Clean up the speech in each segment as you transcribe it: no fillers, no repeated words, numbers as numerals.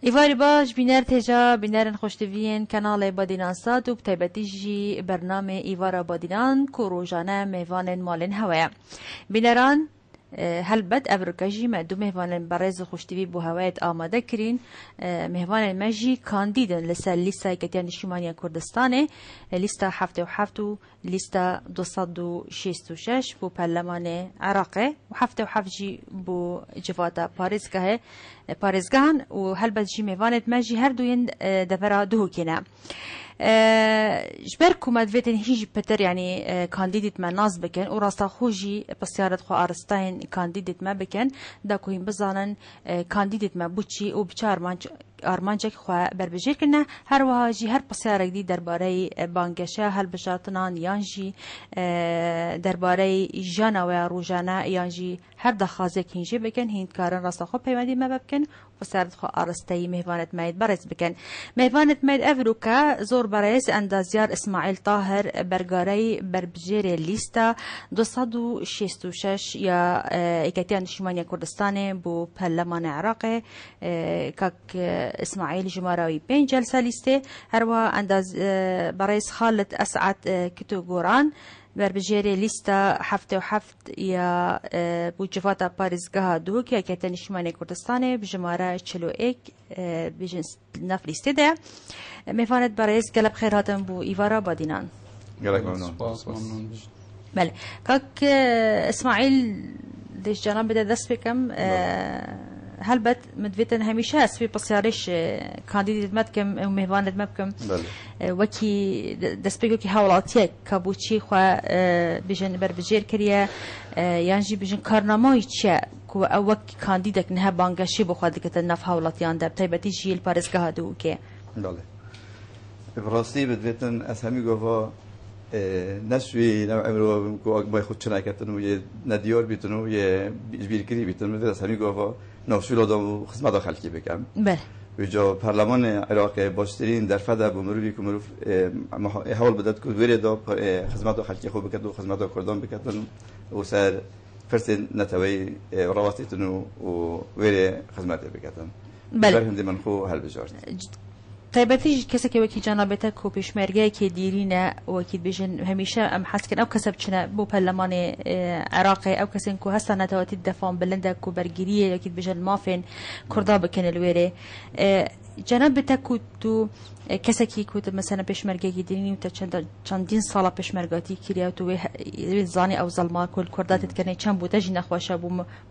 ایواری باش بینر تجا بینرن خوشتوین کانال بادینان ساد و بتایبتی جی برنامه ایوارا بادینان که روزانه میوانن مالن هواه بینران هلبت افریقایی مدو مهوانن برای خوشتیوی بو هوایت آماده کرین مهوانن مجی کاندیدن لسر لیستا کتیان نشیمانی کردستانه لیستا 77 و لیستا 266 بو پارلمان عراقه و 77 جی بو جواتا پاریزگاهن و هلبت جی مهوانت مجی هر دوین دفرا دو کنه جبر کومد ویتن هیچ پتر یعنی کاندیدیت ما ناز بکن و راستا خوجی پسیارت خو آرستاین کاندیدیت ما بکن دا کوین بزانن کاندیدیت ما بچی و بچار آرمانجک خو بربجیر کنه هر وهاجی هر پسیارک دی درباره بانگشه هل بجاتنان یانجی درباره جانا و روزانه یانجی هر دخازه کینجی بکن هند کارن راستا خو پیوندی ما بکن پسیارت خو آرستایی مهوانت ماید برز بکن مهوانت ماید افروکا زور برایس اندازیار اسماعیل طاهر برگاری بربجیر لیستا 266 یا اکتیان نشیمانی کردستان بو پارلمان عراق کاک اسماعیل جماراوی 5 جلسه لیسته هر و انداز برایس خالد اسعد کتو گوران بربجیر لیستا 77 یا بو جواتا پاریزگاه دو که اکتیان نشیمانی کردستان بجماره 41 بجنس نف لیسته ده میفاند برایس گلب خیراتم بو ایوارا بادینان گلب ممنون بله کاک اسماعیل دیش جانب بده دست بکم هل بد مدویتن همیشه است في بسیارش کاندیدیت مدکم و مهوانت مدکم وکی دست بگو که حوالاتیه کابوچی خواه بیجن بربجیر کریه یعنی بیجن کارنامه‌ای چیه کو اوکی کاندیدک نه بانگشی بخواد که نف حوالاتیان دب تایبتی جیل پارسگاه دو که بله براستی بدویتن از همی گفت نشوی نوع امرو کو اگه خود چنای کردن و یه ندیار بیتن و یه بیرکری بیتن مثل از همی گفت نوشول آدم خدمت داخل کی بکم. بله. ویجا پارلمان عراق باشترین در فدا بمروی که مروف حال بدات که ویره دا خدمت داخل کی خوب بکرد و خدمت داخل کردن بکردن و سر فرس نتوی رواتیتن و ویره خدمت بکردن. بله. برهم دیمن خو حل بجارد. تایبتی کسی که وکی جنابته کو پیشمرگی که دیرینه وکی بیشن همیشه ام حس کن او کسب چنه بو پارلمان عراق او کسی کو هستا نتواتی دفاع بلنده کو برگیریه یکی بیشن مافین کردا بکن الویره جنابته کو تو کسی که کو مثلا پیشمرگی که دیرینی و چندین سال پیشمرگاتی کریه تو زانی او ظلما کل کردا تکنه چند بوده جن خوشه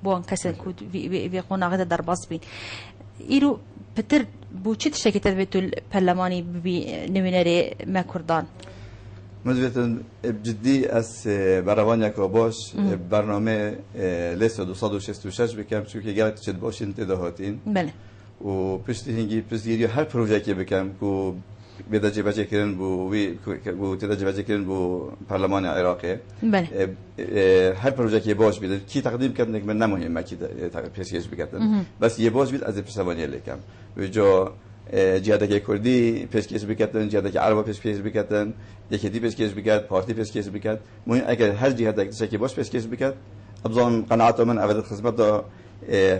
بو ان کسی کو وی قناعت در باز بین ایرو پتر بو چی تشکی تدبیت البرلمانی بی نوینری ما کردان؟ مدویتن بجدی از بروانیا که باش برنامه لیست 266 بکم چون که گرد چند باشین تداهاتین. بله. و پشت هنگی پشتگیری هر پروژه که بکم که بداجی بچه کردن بو تداجی بچه کردن بو پارلمان عراقی. بله. هر پروژه که باش بیاد کی تقدیم کردن که من نمایم کی پیشکش بکردن. بس یه باش بیاد از پشتوانی لیکم. و جا جهادی کردی پیشکش بکردن جهادی عربا پیشکش بکردن یکی دی پیشکش بکرد پارتی پیشکش بکرد مهم اگر هر جهادی که باش پیشکش بکرد ابزار قناعت من اول خدمت دا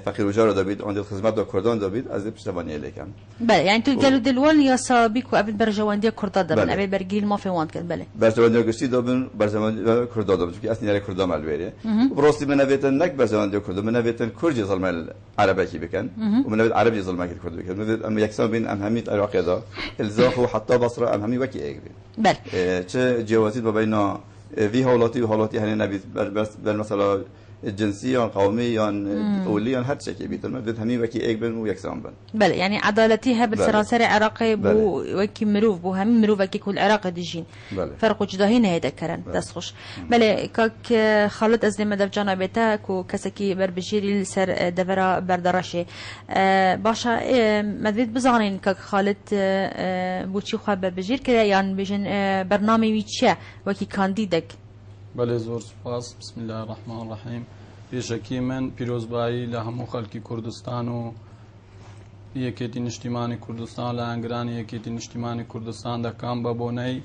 فقیر و جار دابید آن خدمت دا کردان دابید از پشتوانی لیکم. بله یعنی تو گلو دلوان یا سابق و اول برجواندی کردان دابن اول برگیل ما فهموند کرد بله. برجواندی گشتی دابن برجواندی کردان دابن چون اصلی کردان مالویه. براستی من نویتن نک برجواندی کردان من نویتن کردی ظلم عربی کی بکن و من نویت عربی ظلم کی کرد بکن. من اما یکسان بین امهمیت عراقی دا الزاق و حتی بصره امهمی وکی ایگ بین. بله. چه جوازی با بینا وی حالاتی و حالاتی هنی نبید بر مثلا جنسی یا قومی یا اولی یا هر چیزی بیتون مدت همین وکی ایک بن و یکسان بن. بله یعنی عدالتی ها بالسراسر عراقی بو وکی مروف بو همین مروف وکی کل عراق دیجین. فرق جداهی نهیده کردن دست خوش. بله که خالد از نمدف جنابته کو کسی که بر بجیری سر دورا بردارشه باشه مدت بزانین که خالد بوچی خواب بر بجیر کرده یان بیشن برنامه ویچه وکی کاندیدک. بله زور سپاس بسم الله الرحمن الرحیم پیشکی من پیروزبایی لهمو خلکی کردستان و یکیتی نشتیمانی کردستان لانگرانی یکیتی نشتیمانی کردستان دکام بابونی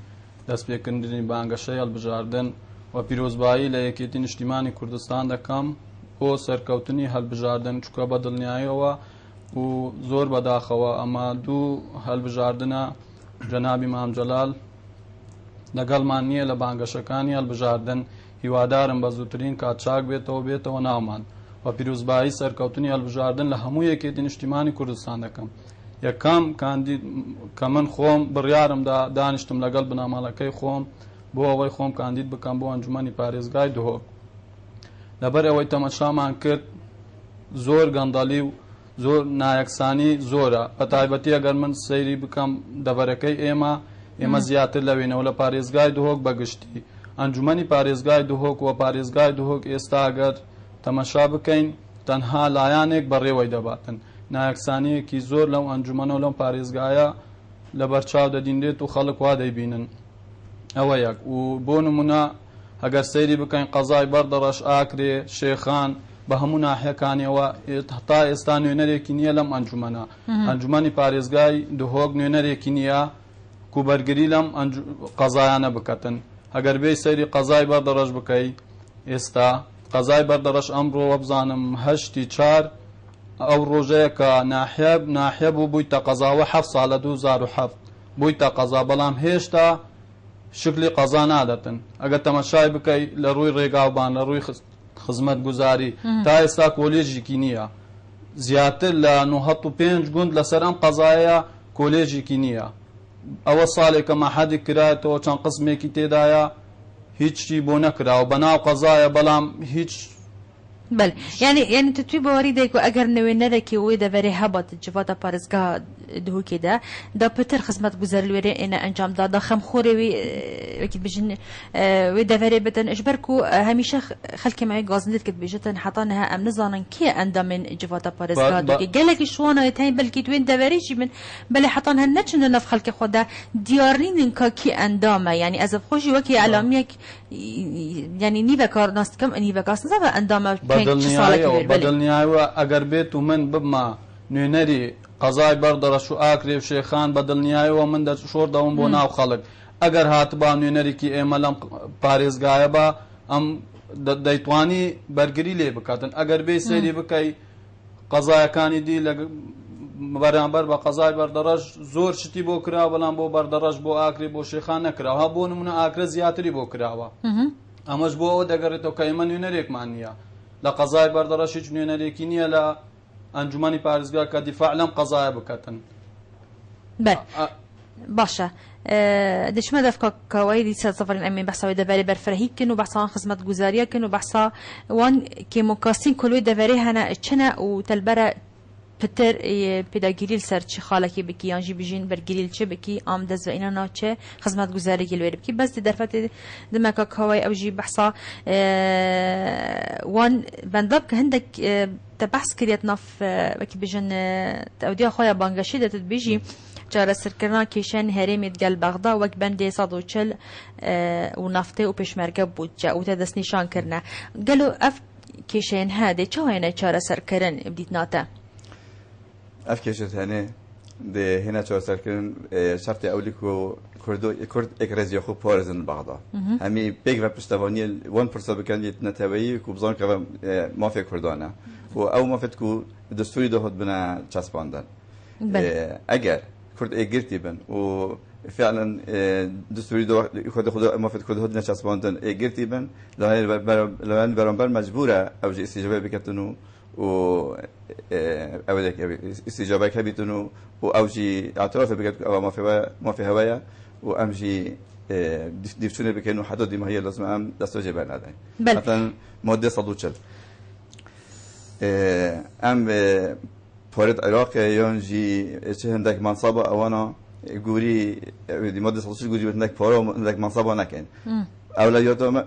دست بیکندنی بانگشه البجاردن و پیروزبایی لیکیتی نشتیمانی کردستان دکام بو سرکوتنی هالبجاردن چکا بدلنیایی و و زۆر بەداخەوە ئەمە دوو هەڵبژاردنە جەنابی مام جەلال لەگەڵمان نییە لە بانگەشەکانی هەڵبژاردن هیوادارم بە زووترین کاتچاک بێتەوە ناومان و پیرۆزبایی سەرکەوتنی هەڵبژاردن لە هەموو یەکێتی نیشتیمانی کوردستان دەکەم. یەکەم کە من خۆم بڕیارمدا دانیشتم لەگەڵ بنامەڵەکەی خۆم بۆ ئەوەی خۆم کاندید بکەم بۆ ئەنجومەنی پارێزگای دهۆک. لەبەر ئەوەی تەماشامان کرد زۆر گەندەڵی و زۆر نایەکسانی زۆرە، بە تایبەتی ئەگەر من سەیری بکەم دەبەرەکەی ئێمە زیاتر لەوێنەوە لە پارێزگای دهۆک بەگشتی ئەنجومەنی پارێزگای دهۆک و پارێزگای دهۆک ئێستا ئەگەر تەماشا بکەین تەنها لایەنێک بەڕێوەی دەباتن، نایەکسانیەکی زۆر لەو ئەنجومەنە و لەم پارێزگایە لە بەرچاو دەدیندێت و خەڵک وا دەیبینن. ئەوە یەک. و بۆ نمونە ئەگەر سەیری بکەین قەزای بەردەڕەش، ئاکرێ، شێخان بە هەموو ناحیەکانیەوە تا ئێستا نوێنەرێکی نییە لەم ئەنجومەنە. ئەنجومەنی پارێزگای دهۆک نوێنەرێکی نییە کوبەرگری لەم قەزایانە بکەتن. ئەگەر بێ سەیری قەزای بەردەڕەش بکەی ئێستا قەزای بەردەڕەش ئەمڕۆ وەبزانم 8/4 ئەو ڕۆژەیە کە ناحیە بوو بوویتە قەزاوە 7 ساڵە 2007 بوویتە قەزا، بەڵام هێشتا شکلی قەزا نادەتن. ئەگەر تەماشای بکەی لە ڕووی ڕێگاوبان لە ڕووی خزمەت گوزاری تا ئێستا کۆلێژێکی نییە. زیاتر لە 95 گوند لەسەر ئەم قەزایە کۆلێژێکی نییە. ئەوە ساڵێکە مەحەدی کرایەتەوە چەند قسمێکی تێدایە هیچی بۆ نەکراوە بەناو قەزایە، بەڵام هیچ بل يعني تتوي بوري ديكو اگر نوينركي ويدا بري هبط جواتا بارزغا دهوكيدا دا بتر خدمت گزار الوري انا انجام دا خم خوري وي اكيد بجن ويدا بري بتن اجبركو هميشه خلك معي غازندت كت بيجتن حطانها ام نزانن كي اندا من جواتا بارزغا دوكي قالك شلون تاين بلكي وين دا بري من بل حطانها نتشن نف خلك خدا ديارين كي اندامه يعني از خوشي وكي علاميك يعني نيفا كار ناس كم نيفا كاس نزا اندامه بەدڵنیایوە ئەگەر بێت و من ببمە نوێنەری قەزای بەردەڕەش و ئاکرێ و شێخان بەدڵنیایەوە من شۆردەوم بۆ ناو خەڵک. ئەگەر هاتبا نوێنەرێکی ئێمە لەم پارێزگایە بە ئەم دەیتوانی بەرگری لێ بکاتن. ئەگەر بێ سەیری بکەی قەزایەکانی دی لە بەرامبەر بە قەزای بەردەڕەش زۆر شتی بۆ کراوە، بەڵام بۆ بەردەڕەش بۆ ئاکرێ بۆ شێخان نەکراوە. بۆ نمونە ئاکرە زیاتری بۆ کراوە. ئەمەش بۆ ئەوە دەگەڕێتەوە کە ئێمە نوێنەرێکمان نییە لە قەزای بەردەڕەش، هیچ نوێنەرێکی نییە لە ئەنجومەنی پارێزگا کە دیفاع لەم قەزایە بکەتن. باشە دشمە دەفکەوەی دیسە سەفەرین ئەمین بەحساوی دەبەری بەرفرەهی بکەن و بەحسان خزمەت گوزاریە کەن و بەحسا وان کێمۆکاسین کلوی دەبەری هەنە چنە و تەلبەرە پتر پێداگیری لەسەر چی خاڵێکی بکی یانجی بژین بەرگیری چ بکی ئام دەزبینە ناوچێ خزمەت گوزارێکی لێرە بکی بەس دەرفەت دمەکە کەوەی ئەوژی بەحسا وان بەندەب کە هەندێک تەبەحس کردێت ناف وەکی بژن ئەودیا خۆیان بانگەشی دەتت بێژی چارەسەرکردنا کێشەن هەرێمی گەل بەغدا وەک بەندێ 140 و نافتێ و پێشمەرگە بووجە و تە دەستنیشانکردنە گەلو ئەف کێشەیەن هادێ چاوێنە چارەسەرکردن بدیت ناتە اف کشت هنه ده هنا چهار سرکن شرط اولی کو کرد اکرازی خوب پارزن بغدا همی بیگ و پشتوانی 1% بکن یت نتوایی کو بزن که مافی کردانه و او مافت کو دستوری دهود بنا چسباندن اگر کرد اگرتی بن و فعلا دستوری دو خود مافت کرد هود نچسباندن اگرتی بن لان برانبر مجبوره اوجی استجابه بکتنو و أودك استجابة كبيتنو وأوجي اعتراف بقت أو ما في هوايا وأمجي ديفتوني بكأنه حدود دي ما هي لازم أم دستوجب أنا ده مثلا مادة صدوشل أم فارد عراق يانجي إيش هندك منصبة أو أنا جوري دي مادة صدوشل جوري هندك فارو هندك منصبة نكين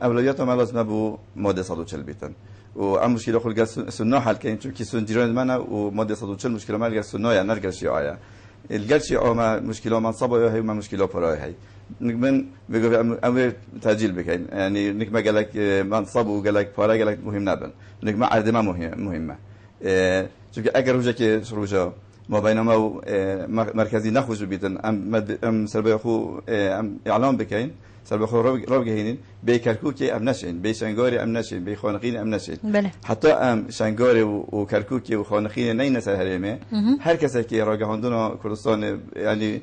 أولوياتهم لازم أبو مادة صدوشل بيتن و ام مشكله خلق سنه حل كاين چونكي سن جيران منا وماده 140 مشكله مال سنه يعني نرجع شيعه الجلشي او ما مشكله منصبه هي ما مشكله براي هي من بيقول امر تاجيل بكاين يعني انك ما قالك منصب وقالك برا قالك مهم نبل انك ما عدمه مهمه چونكي اگر وجهك شروجا ما بينما مركزي نخرج بيتن ام سربي اخو ام اعلام بكين سربي اخو روج هينين بي كركوكي ام نشين بي شنغوري ام نشين بي خانقين ام نشين حتى ام شنغوري وكركوكي وخانقين نين سر هرمه هر کسی که راگهاندون کردستان یعنی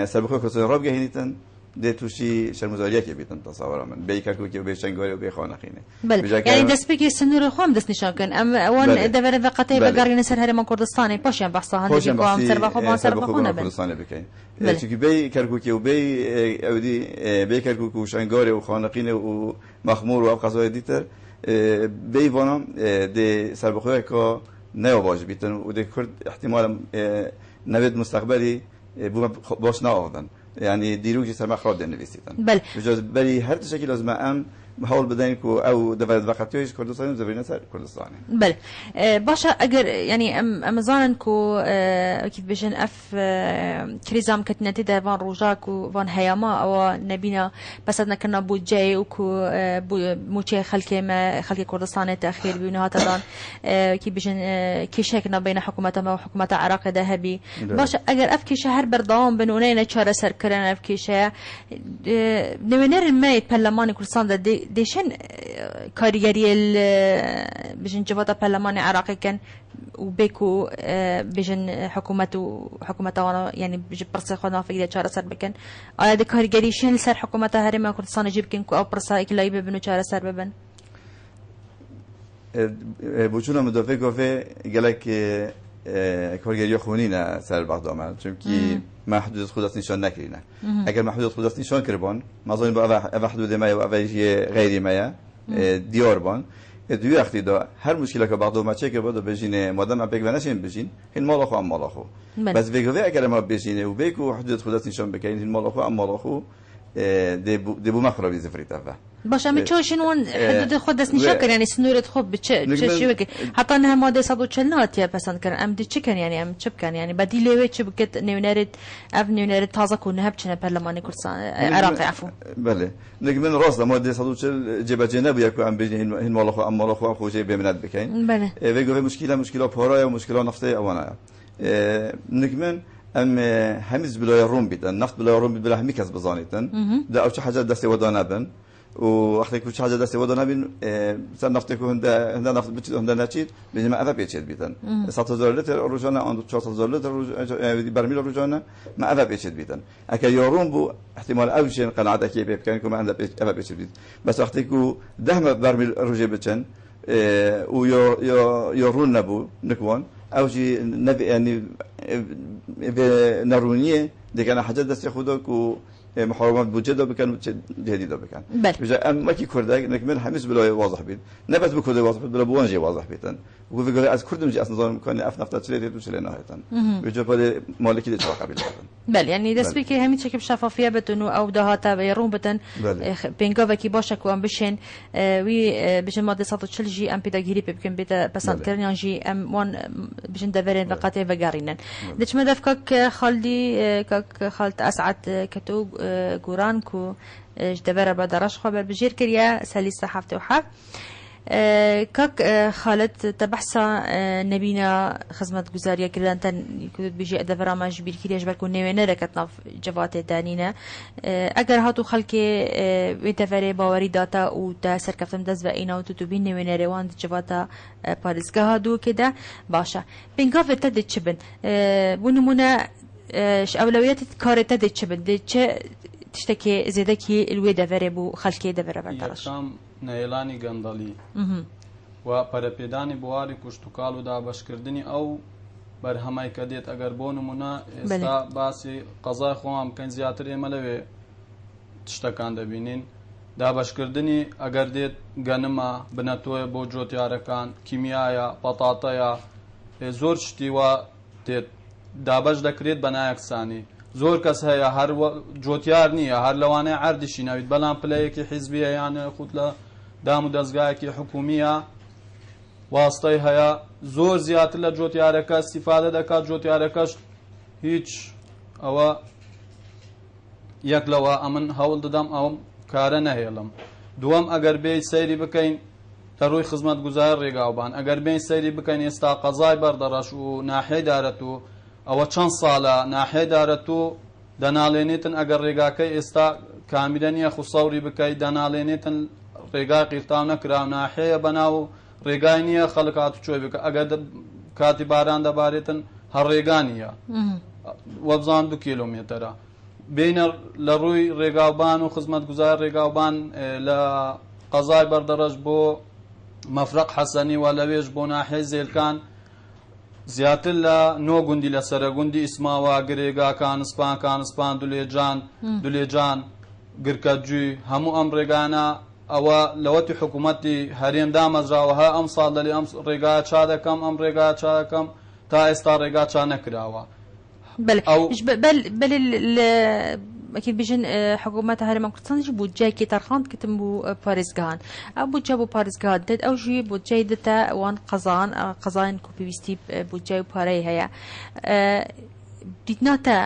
سربي اخو کردستان روج هينيتن ده توشي شرمزاريه که بیتن تصور من بی کرکوکی و بی شنگاری و بی خانقینه بله یعنی دست بگی سنور خوام دست نشان کن ام اون دور وقتی بگاری سر هرم کردستانی پاشم بحثا هندی بگم سر بخو با سر بخونه بن کردستان بکن چون بی کرکوکی و بی اودی بی کرکوکی و شنگاری و خانقینه و مخمور و ابقازای دیتر بی وانم ده سر بخوی که نواج بیتن و ده کرد احتمال نوید مستقبلی باش نآوردن يعني ديروجي سما خراب دنويسيتن بل بجوز بري هر تشكيل لازم ام بحاول بدينكو او دفعت وقتيش كردستان زبرنا سر كردستان بل باشا اگر يعني امازون كو كيف بيجن اف كريزام كتنتي ده فان روجاك وفان هياما او نبينا بس بدنا كنا بو جاي وكو موشي خلكي كردستان تاخير بينها تبان كيف بيجن كيشكنا بين حكومتنا وحكومه العراق ذهبي باشا اگر اف كيش هر بردام بنونينا چاره سر كرنا اف كيشه نوينر الميت برلمان كردستان ديشن كاريري بيجن جواتا برلمان عراقي كان وبيكو بيجن حكومته يعني بيجي برسا خدنا في إذا شارع سر بكن على كاريري شن سر حكومته هرم كردستان يجيب كنكو أو برسا إكلاي ببنو شارع سر ببن بوچونا مدافع گفته گلک کارگری خونینه سر بغداد چونکی محدود خودت نشان نکردینه اگر محدود خودت نشان کردن مثلا با حدود ما و غیر ما دیار بان دوی وقتی دا هر مشکلی که بغداد ما چه که بود بجینه مادام اپک و نشین بجین این مال خو ام مال خو بس بگوه اگر ما بجینه و بگو حدود خودت نشان بکنین این مال خو ام مال خو دبو مخربی زفريت أفا باش عم تشوشين وان حدود خود دست نشكر يعني سنورة خب بتشي وكي حتى انها ماده صدو تشلنات يا بس كان ام دي تشكن يعني ام تشبكن يعني بدي لوي تشبكت نيونيرد اف نيونيرد تازه كون هبچنه برلماني كردستان عراقي عفوا بله نجم من راس ماده صدو تشل جبه جنب يكو ام بيجي هن مال خو ام مال خو خو جي بمنات بكين بله ويغو مشكله پارا و مشكله نفطه اوانا نجمن ام همز بلا روم بيتن نفط بلا روم بلا همي كسب بزانيتن ده او حاجه دست ودانا بن وأختي كل حاجة دست ودانا بين سر نفتكو هندا نفط بتشيد هندا نشيد بينما أذا بيشيد بيتن 100,000 لتر روزانه عند 4,000 لتر برميل روزانه ما أذا بيشيد بيتن أكيد يوم بو احتمال أوجين قناعة كي بيبكن ما عنده أذا بيشيد بيت بس أختي كو دهم برميل روزي بتشن ويورون نبو نكون أوجي نبي يعني نرونية دي كان حاجة دست خودك و محاربات بوجده بكن جديده بكن بجا ما كي كرده نكمل حمس بلا واضح بيت نبت بكرده واضح بيت بلا بوانجي واضح بيتن وفي از كردم جي اصلا كان اف نفط تشلي توشل نهايتن بجا بده مالكي دي توقع بيتن بل يعني دست بك همي تشكب شفافيه بتنو او دهاتا بيرون بتن بينغا كي باشك وام بشين وي بجن ماده صوت تشلجي ام بيداغيري بكن بيت بسان كرنيان جي ام وان بجن دفرين فقاتي فغارينن دچ مدفكك خالدي كك خالت اسعد كتو گوران کو جدبر بدرش خبر بجير كريا سالي صحافته وحق كك خالد تبحثا نبينا خدمت گزاريه كردن تن يكود بيجي دبر ما جبير كريا جبر كون نينه ركتنا جوات دانينا اگر هاتو خلكي ويتفري باوري داتا او تا سركفتم دز وينا تو بين نينه روان جواتا باريسكا دو كده باشا بينغاف تد تشبن بنمونه اولويات كارته دي تشبن دي تشتكي زيدكي الويدا فريبو خلكي دبر بردرش يقام نيلاني غندالي و پرپیدانی بواری کشتوکالو دا بشکردنی او برهمای کدیت اگر بونمونا استا باسی قضای خوام کن زیاتر ایمالوی تشتکان دبینین دا بشکردنی اگر دیت گنما بناتوی بو جوتیارکان کیمیایا پطاطایا زور شتی و دیت دابش دکرید بنایک ثانی زور کس هیا هر جوتیار نیه هر لوانه عردشی نوید بلان پلیکی حزبیه یعنی خودلا دامو دزگاهی حکومیه واسطه هیا زور زیاتر لجوتیارک استفاده دکات جوتیارکش هیچ او یک لوا امن هول ددم او کار نهیلم دوم اگر بی سیری بکین تروی خدمت گزار رگاوبان اگر بین سیری بکین استا قضای بردرش و ناحیه دارتو ئەوە چەند ساڵە ناحێ دارەتوو دەناڵێنێتن ئەگەر ڕێگاکەی ئێستا کامیرە نییە خوسەوری بکەیت دەناڵێنێتن ڕێگای قیرتاو نەکراو ناحەیە بەناو ڕێگای نییە خەڵک هاتوچۆی بکە ئەگەر کاتی باران دەبارێتن هەر ڕێگا نییە وەبزان 2 کیلۆمێترە بینە لە ڕووی ڕێگاوبان و خزمەتگوزار ڕێگاوبان لە قەزای بەردەڕەش بۆ مەفرەق حەسەنی و لەوێش بۆ ناحێی زێلکان زیاتر لە 9 گوندی لە سەرەگوندی ئیسماوە گرێگا کانسپان دولێجان گرکەجووی هەموو ئەم ڕێگانە ئەوە لەوەتی حکوومەتی هەرێم دامەزراوەها ئەم ساڵ دەڵێ ئەم ڕێگا چا دەکەم ئەم ڕێگا چا دەکەم تا ئێستا ڕێگا چا نەکراوە وەکی بژن حکوومەت هەرێما کوردستانیش بودجەیەکی تەرخاند کردن بۆ پارێزگاهان ئەو بودجە بۆ پارێزگاهات دێت ئەو ژوی بودجەی دێتە ئەوان قەزایان کو پێویستی بودجەی و پارەی هەیە دیتناتە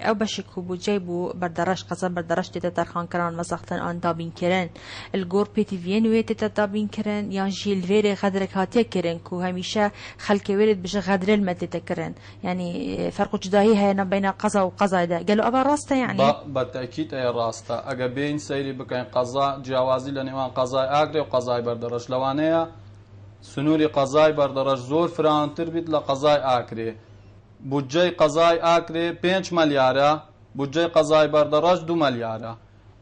ئەو بەشێک و بودجەی بوو بەردەڕەش قەزا بەردەڕەش دێتە تەرخانکردن مەسەختن ئان دابینکردن الگۆر پێتیڤێن وێ دێتە دابینکردن یان ژیل وێرێ غەدرێک هاتیەکردن و هەمیشە خەڵکێ وێرێت بژە غەدرێل مەدێتەکردن یعنی فەرق و جودایی هەیە بینە قەزا و قەزایدا گەلو ئەوە ڕاستە یعنی بەتەکیت ئەیە ڕاستە ئەگە بین سەیری بکەین قەزا جیاوازی لە نێوان قەزای ئاگرێ و قەزای بەردەڕەش لەوانەیە سنووری قەزای بەردەڕەش زۆر فراوانتر بیت لە قەزای ئاکرێ بودجەی قەزای ئاکرێ 5 مەلیارە بودجەی قەزای بەردەڕەش 2 مەلیارە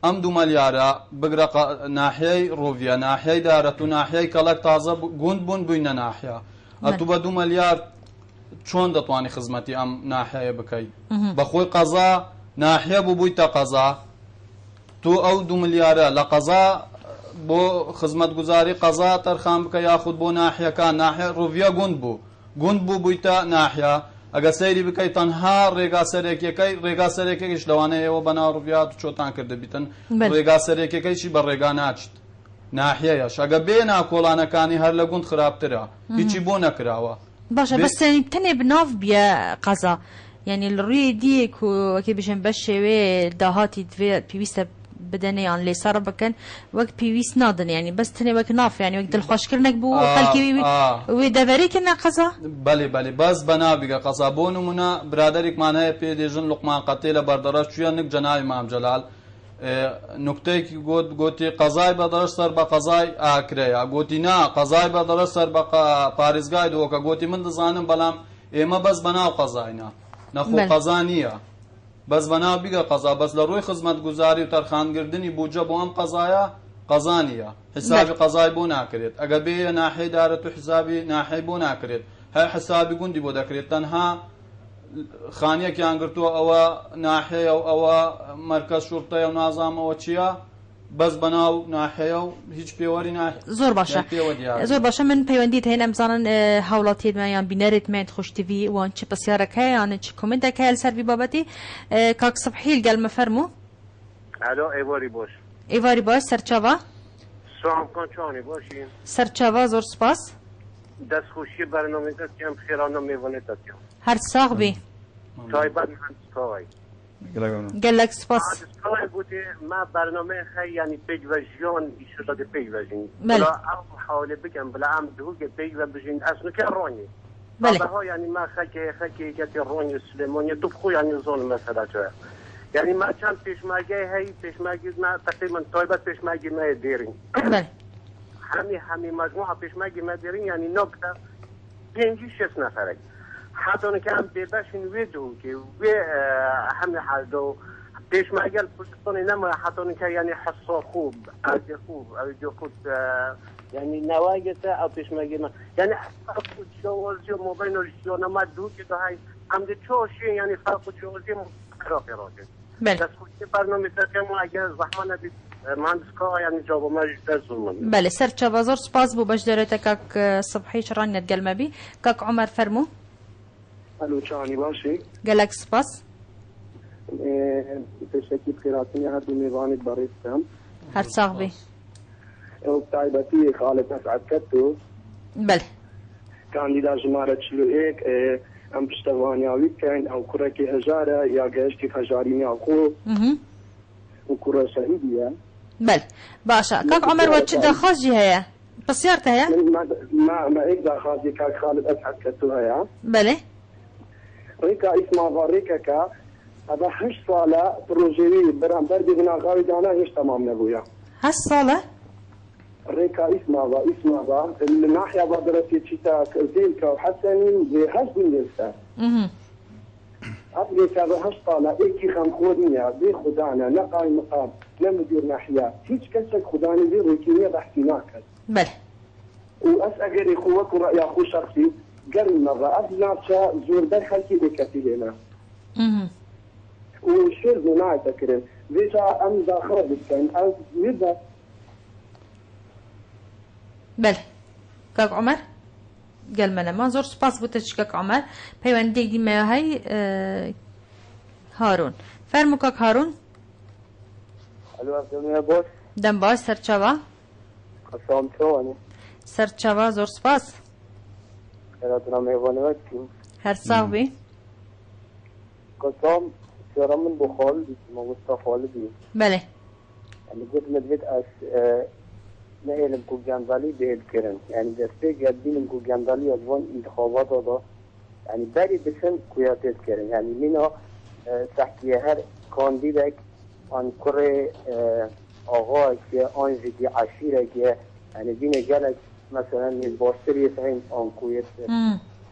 ئەم 2 مەلیارە بگرە ناحیەی ڕۆڤیە ناحیەی دارەت و ناحیەی کەڵک تازە گوند بوون بووینە ناحیە ئەتوو بە 2 مەلیار چۆن دەتوانی خزمەتی ئەم ناحیەیە بکەیت بەخۆی قەزا ناحیە بوو بوویتە قەزا تو ئەو 2 ملیارە لە قەزا بۆ خزمەتگوزاری قەزا تەرخان بکە یاخود بۆ ناحیەکان ناحیە ڕۆڤیە گوند بوو بوویتە ناحیە ئەگە سەیری بکەیت تەنها ڕێگا سەرێکێکیش لەوانەیەوە بەناو ڕوڤیات و چۆتان کردبیتن ڕێگا سەرێکەکەیشی بە ڕێگا ناچیت ناحیەیەش ئەگە بێنا کۆڵانەکانی هەر لە گوند خراپترە هیچی بۆ نەکراوە باشە بەستێنی تەنێ بناو بیە قەزا یعنی لە ڕووی دیەک و وەکی بژێن بە شێوێ داهاتی دوێ پێویستە بدەنەیان لێسەر بکەن وەک پێویست نادن ینی بەس تەنێ وەک ناف ینی وەک دڵخۆشکردنێک بوو خەڵکی وێ دەبەرێکردنا قەزا بەڵێ بەس بەنابیگە قەزا بۆ نمونە برادێکمان هەیە پێ دێژن لوقمان قەتێ لە بەردەڕەش چویە نک جەناوی مام جەلال نوکتەیەکی گوتی قەزای بەدەڕەش سەر بە قەزای ئاکرەیە گوتی نا قەزای بەدەڕەش سەر بە پارێزگای دۆکە گوتی من دەزانم بەڵام ئێمە بەس بەناو قەزاینا نەخۆ قەزا نییە بەس بەناو بیگە قەزا بەس لە ڕووی خزمەتگوزاری و تەرخانگردنی بودجە بۆ ئەم قەزایە قەزا نییە حسابی قەزای بۆ ناکرێت ئەگە بێ ناحیەی دارەت و حسابی ناحیەی بۆ ناکرێت هەر حسابی گوندی بۆ دەکرێت تەنها خانیەکیان گرتووە ئەوە ناحەیە و ئەوە مەرکەز شوڕتەیە و نازامەوە چییە بەس بەناو ناحەیە و هیچ پێوەری زۆر باشە زۆر باشە من پەیوەندیت هەیە ئەمزانن هاوڵاتیەتمایان بینەرێتمێت خوشتیوی وان چ پرسیارەکەی یان چ کۆمنتەکەی لەسەر بابەتی کاک سبحیل گەلمە فەرموو الو ئێواری باش ئێواری باش سەرچاوا سلام چۆنی باشین سەرچاوا زۆر سپاس دەستخۆشی بەرنامەکەتیان خێرانە میوانێتەتیان هەر ساغ بێ تایبەت هەندسکاوای گەلەک سپاس بوده ما برنامه خیلی یعنی پیج و جیان ایشون داده پیج و جین بلا ام حاله بگم بلا ام دوگ پیج و بجین اصلا که رونی بله ها یعنی ما خکی که رونی سلیمانی تو خو یعنی زون مثلا جا یعنی ما چند پیشمرگی هی پیشمرگی ما تقریبا تایبت پیشمرگی ما دیرین بله همه مجموعه پیشمرگی ما دیرین یعنی نکته 5-6 نفره حتی که هم بباشین ویدو که وی همه حال دو پیشمرگی پشتونی نمونه حتی که یعنی حسا خوب اویدیو خوب یعنی نواجت او پیشمرگی ما یعنی خود جوازی و مبین و جیانا ما دو که های هم ده چوشی یعنی فرق جوازی مقرافی راجع بله دست خودی برنامه ترکم اگر زحمت ندید مهندسکا یعنی جواب ما در ظلم بله سر چوازور سپاس بو باش دارته کاک صبحی شران نتقل بی کاک عمر فرمو الو چانی باشی گلک سپاس تشکیل خیراتنی هر دو میوانید باریستم هر ساغ بی او تایبتی خالد مسعد کتو بله کاندیدا جماره 41 ام پشتوانیاوی کن او کرکی هجاره یا گشتی هجاری خو و کره شهیدیه بله باشا کاک عمر وچ دخواست جی هيا بسيارته هيا ما ايك دخواست كاك خالد مسعد كتو هيا بله ڕێکا ئیسماڤا ڕێکەکە ئەبە 8 ساڵە پرۆژێوی بەرامبەر بێبناغاوی دانا هێش تەمام نەبووە 8 ساڵە ڕێکا ئیسماڤا لە ناحیا بادرەتێکی تا زێلکە و حەسەنی بێ هەست بوون لێستا ئەبێکا بە 8 ساڵە ئێکی خەمخۆر نییە بێ خوددانە نە قای مقام نە مدیر ناحیا هیچ کەسێک خوددانی بێ ڕێکی نییە بەحسی ناکرد بەڵێ وأس أجري قوة رأي أخو شخصي قال مرة أبنى زور ده خلكي بكتي هنا وشير زناعة تكرم بيجا أم داخل بكن أو يبقى بەڵێ کاک عومەر گەلمەلەمان زۆر سوپاس بۆ تەچ کاک عومەر پەیوەندێک دیمە هەی هارون فەرموو کاک هارون دەم باش سەرچاوە سەرچاوە زۆر سوپاس هەر ساغ بی قسم سيرا من بخال مصطفى لبي بەڵێ يعني قلت مدريد أس نعلم كو جاندالي بيد كرن يعني دستي قدين كو جاندالي أدوان انتخابات هذا يعني باري بسن كوياتيت كرن يعني منا تحكي هر كانديدك عن كره آغا که آن زدی عشیره که يعني دين جالك مثلا الباشتر يتعين عن كويت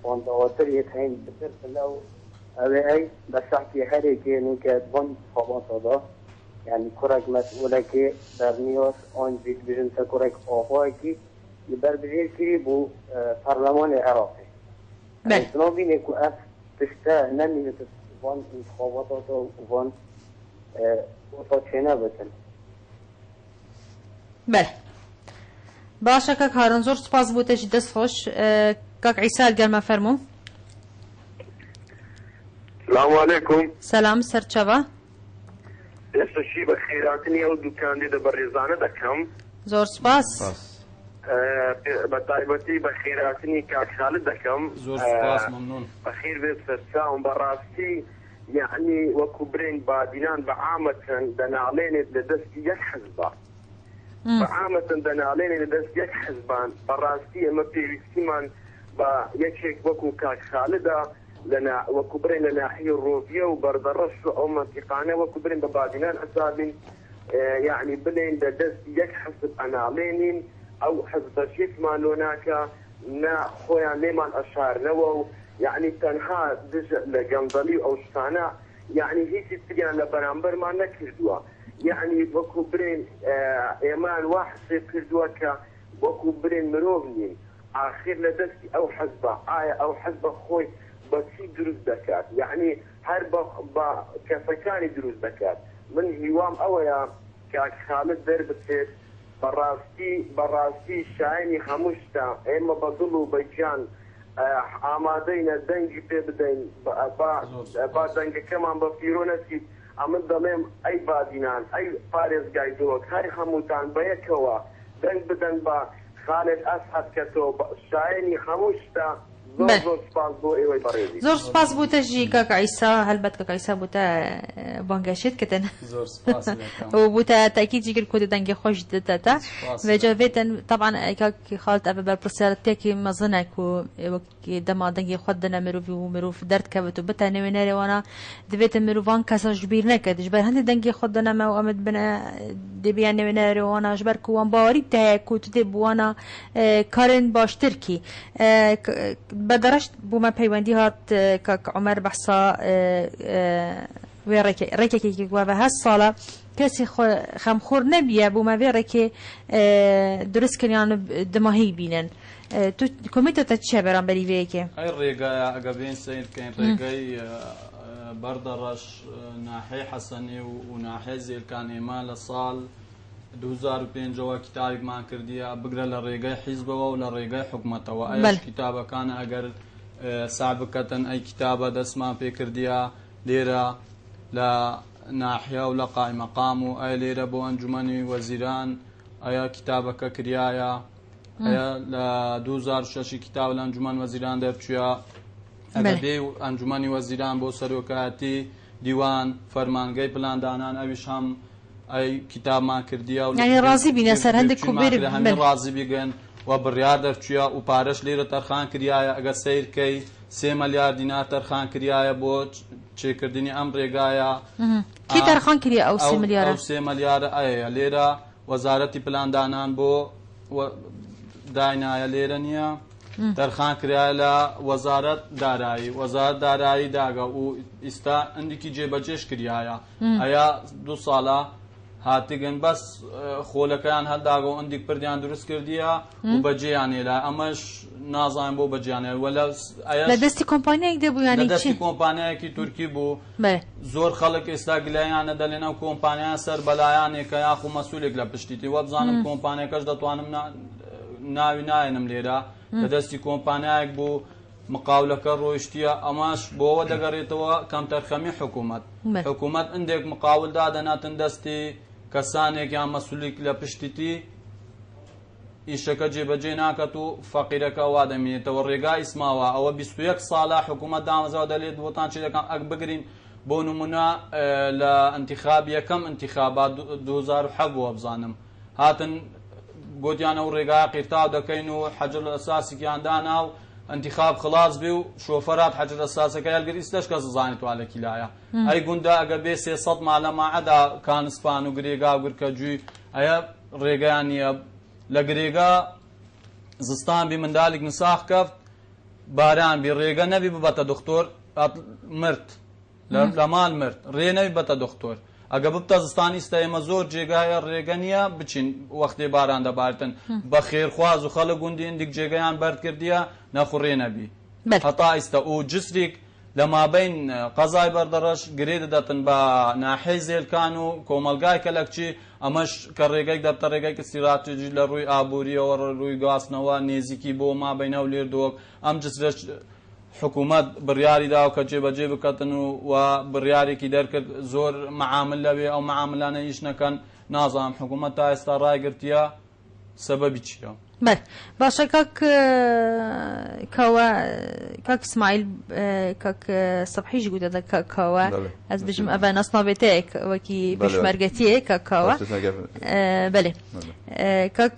وان دواتر يتعين بسرط لو أي بس أحكي هري كي نوكا دون انتخابات هذا يعني كرك مسؤولة كي درنيوس آن زد بجنسة كرك آغا كي يبر بجير كي بو برلمان العراقي يعني تنابين اكو اف تشتا نمي وان انتخابات هذا وان وطاچينا بسن بەڵێ باشە کاک هارون زۆر سوپاس بۆ تەژی دەست خۆش کاک عیسا گەرمە فەرموو السلام عليكم سەلام سەرچاوە ئێستا شی بە خێراتنی ئەو دوکاندی دە بەڕێزانە دەکەم زۆر سوپاس بە تایبەتی بە خێراتنی کاک خالد دەکەم زۆر سوپاس مەمنون بەخێر بێت سەرچاوم بەڕاستی یعنی وەکو برێن بادینان بە عامەتەن دەناڵێنێت لە دەستی یەک حەزبە بەعامەتەن دەناڵێنێت لە دەست یەک حەزبان بەڕاستی ئەمە پێویستیمان بە یەکێک وەکو کاک خالدە وەکو برێن لە ناحیە ڕۆڤیە و بەردەڕەش و ئەو مەنتیقانە وەکو برێن بە بادینان ئەسابین یعنی بڵێن لە دەستی یەک حەزب ئەناڵێنین ئەو حەزبەشێکمان لۆ ناکە نا خۆیان لێمان ئەشارنەوە و یعنی تەنها دژ لە گەندەڵی ئەو شتانە یعنی هیچی تریان لە بەرامبەرمان نەکردووە يعني وكو برين ايمان واحد كردوها ك وكو برين مروفني اخر لدستي او حزبه او حزبه خوي بسي دروز دكات يعني هرب كفكاني دروز دكات من هوام اويا كاك خالد دربتت براستي شايني خمشتا اما بضلو بيجان آمادين دنجي ببدين با دنجي كمان بفيرونتي ئەمن دەڵێم ئەی بادینان ئەی پارێزگای دۆک هەر هەمووتان بە یەکەوە دەنگ بدەن بە خالد ئەسعەد کەتەوە شایەنی هەموو شتە زۆر سپاس بۆ ئێوەی بەڕێزی زۆر سپاس بۆ تەژی کاک عیسا هەلبەت کاک عیسا بوتە بانگەشێت کردن زۆر سپاس وبوتە تاکیدی کرد کۆ دەنگی خۆش دەتە وێجاێتن طبعا کاک خالد ئەبە بەرپرسیارەتێکی مەزنێک و وەکی دەما دەنگی خۆت دەنە مرۆڤی و مرۆڤ دەردکەوێت و بتە نوێنەرێوانە دەبێتە مرۆڤان کەسە ژبیر نەکرد ژبەر هەندێک دەنگی خۆت دەنەمە و ئەمەد بنە دەبیان نوێنەرێوانە ژبەر کووان باوەری تایە کو تو دێ بوانە کارن باشترکی بەدەڕشت بوومە پەیوەندی هات کاک عومەر بەحسا ڕێکێکی گووە بە 8 ساڵە کەسی خەمخۆر نەبیە بوومە وێ ڕێکێ دروستکردیان دماهی بینن تو کۆمیتەتە چیە بەرامبەری وەیەکێ ئەی ڕێگایە ئەگە بێن سیر بکەین ڕێگەی بەردەڕەش ناحەی حەسەنی و ناحەی زێلکان ئێمە لە ساڵ 2005ەوە کتابێکمان کردیە بگرە لە ڕێگەی حیزبەوە و لە ڕێگەی حکومەتەوە ئەش کتابەکانە ئەگەر ساع بکەتن ئەی کتابە دەستمان پێ کردیە لێرە لە ناحیە و لە قایمەقام و ئەی لێرە بۆ ئەنجومەنی وەزیران ئەیە کتابەکە کریایە ئەیە لە 2006 کتاب لە ئەنجومەن وەزیران دەرچووە ئەگە بێ ئەنجومەنی وەزیران بۆ سەرۆکایەتی دیوان فەرمانگەی پلاندانان ئەویش هەم ئەی کتابمان کردیە و ڕازی بینە سەر هەندێک هەمی ڕازی بیگەن و بڕیار دەرچووە و پارەش لێرە تەرخان کریایە ئەگە سیرکەی 3 ملیار دینار تەرخان کریایە بۆ چێکردنی ئەم ڕێگایە کی تەرخان کریە ئەو 3 ملیارە؟ ئەو 3 ملیارە ئەیە لێرە وەزارەتی پلاندانان بۆ داینایە لێرە نییە تەرخان کرایە لە وەزارەت دارایی داگە و ئیستا ئەندێکی جێبەجێش کریایە ئەیا 2 ساڵە هاتیگەن بەس خۆلەکەیان هەرداگە و ئەندێک پردیان دروست کردیە و بەجێیانێلا ئەمەش نازانم بۆ بەجیانێ لە دەستی کۆمپانیایەک دەبوو ینی دەستی کۆمپانیایەکی تورکی بوو زۆر خەڵک ئێستا گلایانە دەڵێن ئەو کۆمپانیان سەر بەلایانێکە یاخو مەسوولێک لە پشتیتی وە بزانم کۆمپانیەکەش دەتوانم ناوی نایەنم لێرە لە دەستی کۆمپانیایەک بوو مقاولەکە ڕۆیشتیە ئەماش بۆەوە دەگەڕێتەوە کەم تەرخەمی حکوومەت ئەندێک مقاول دادەناتن دەستی کەسانێک یان مەسوولیک لە پشتیتی ئیشەکە جێبەجێ ناکەت و فەقیرەکە وا دەمێنێتەوە ڕێگای ئیسماوە ئەوە 21 ساڵە حکوومەت دامەزەوە دەلێت بۆتان چێتەکان ئەک بگرین بۆ نمونە لە ئەنتیخاب یەکەم ئەنتیخابات 2007 بووە بزانم هاتن گوتیانە و ڕێگای قیرتاو دەکەین و حەجر ئەساسییان دانا و ئەنتیخاب خلاص بێ و شۆفەرات حەجر ئەساسەکە هەلگەر ئیستەش کەس زانێت توالەکی لایە ئەی گوندا ئەگە بێ 300 مالە ماعەدا کانسپان و گرێگا و گرکەجووی ئەیە ڕێگەیان نییە لە گرێگا زستان بی منداڵێک نساخ کەفت باران بی ڕێگە نەبی ببەتە دکتۆر مرد لە مال مرد ڕێ نەبی بەتە دکتۆر ئەگە ببتە زستانی ئێستا ئێمە زۆر جێگایە ڕێگە نییە بچین وەختێ باران دەبارتن بە خێرخواز و خەڵک گوندی هەندێک جێگەیان بەرد کردیە نەخوڕێ نەبی هەتا ئێستا و جسرێک لە مابین قەزای بەردەڕەش گرێ دەدەتن بە ناحەی زێلکان و کۆمەلگای کەلەکچی ئەمەش کە ڕێگەی دەبتە ڕێگەی استراتیژی لە ڕووی ئابووریەوە ڕووی گواستنەوە نێزیکی بۆ مابینە و لێردۆک ئەم جسرەش حکوومەت بڕیاری داو کە جێبەجێ بکەتن و بڕیارێکی دەرکرد زۆر مەعامل لەوێ ئەو مەعاملانە هیچ نەکەن نازانم حکوومەت تا ئێستا ڕایگرتیە سەبەبی چییە؟ باشە کاک اسماعیل کاک سەبحیش گوتە کاکەوە ئەس بژم ئەڤە نەسناوێتەیەک وەکی پێشمەرگەتیە کاکەوە بەێ کاک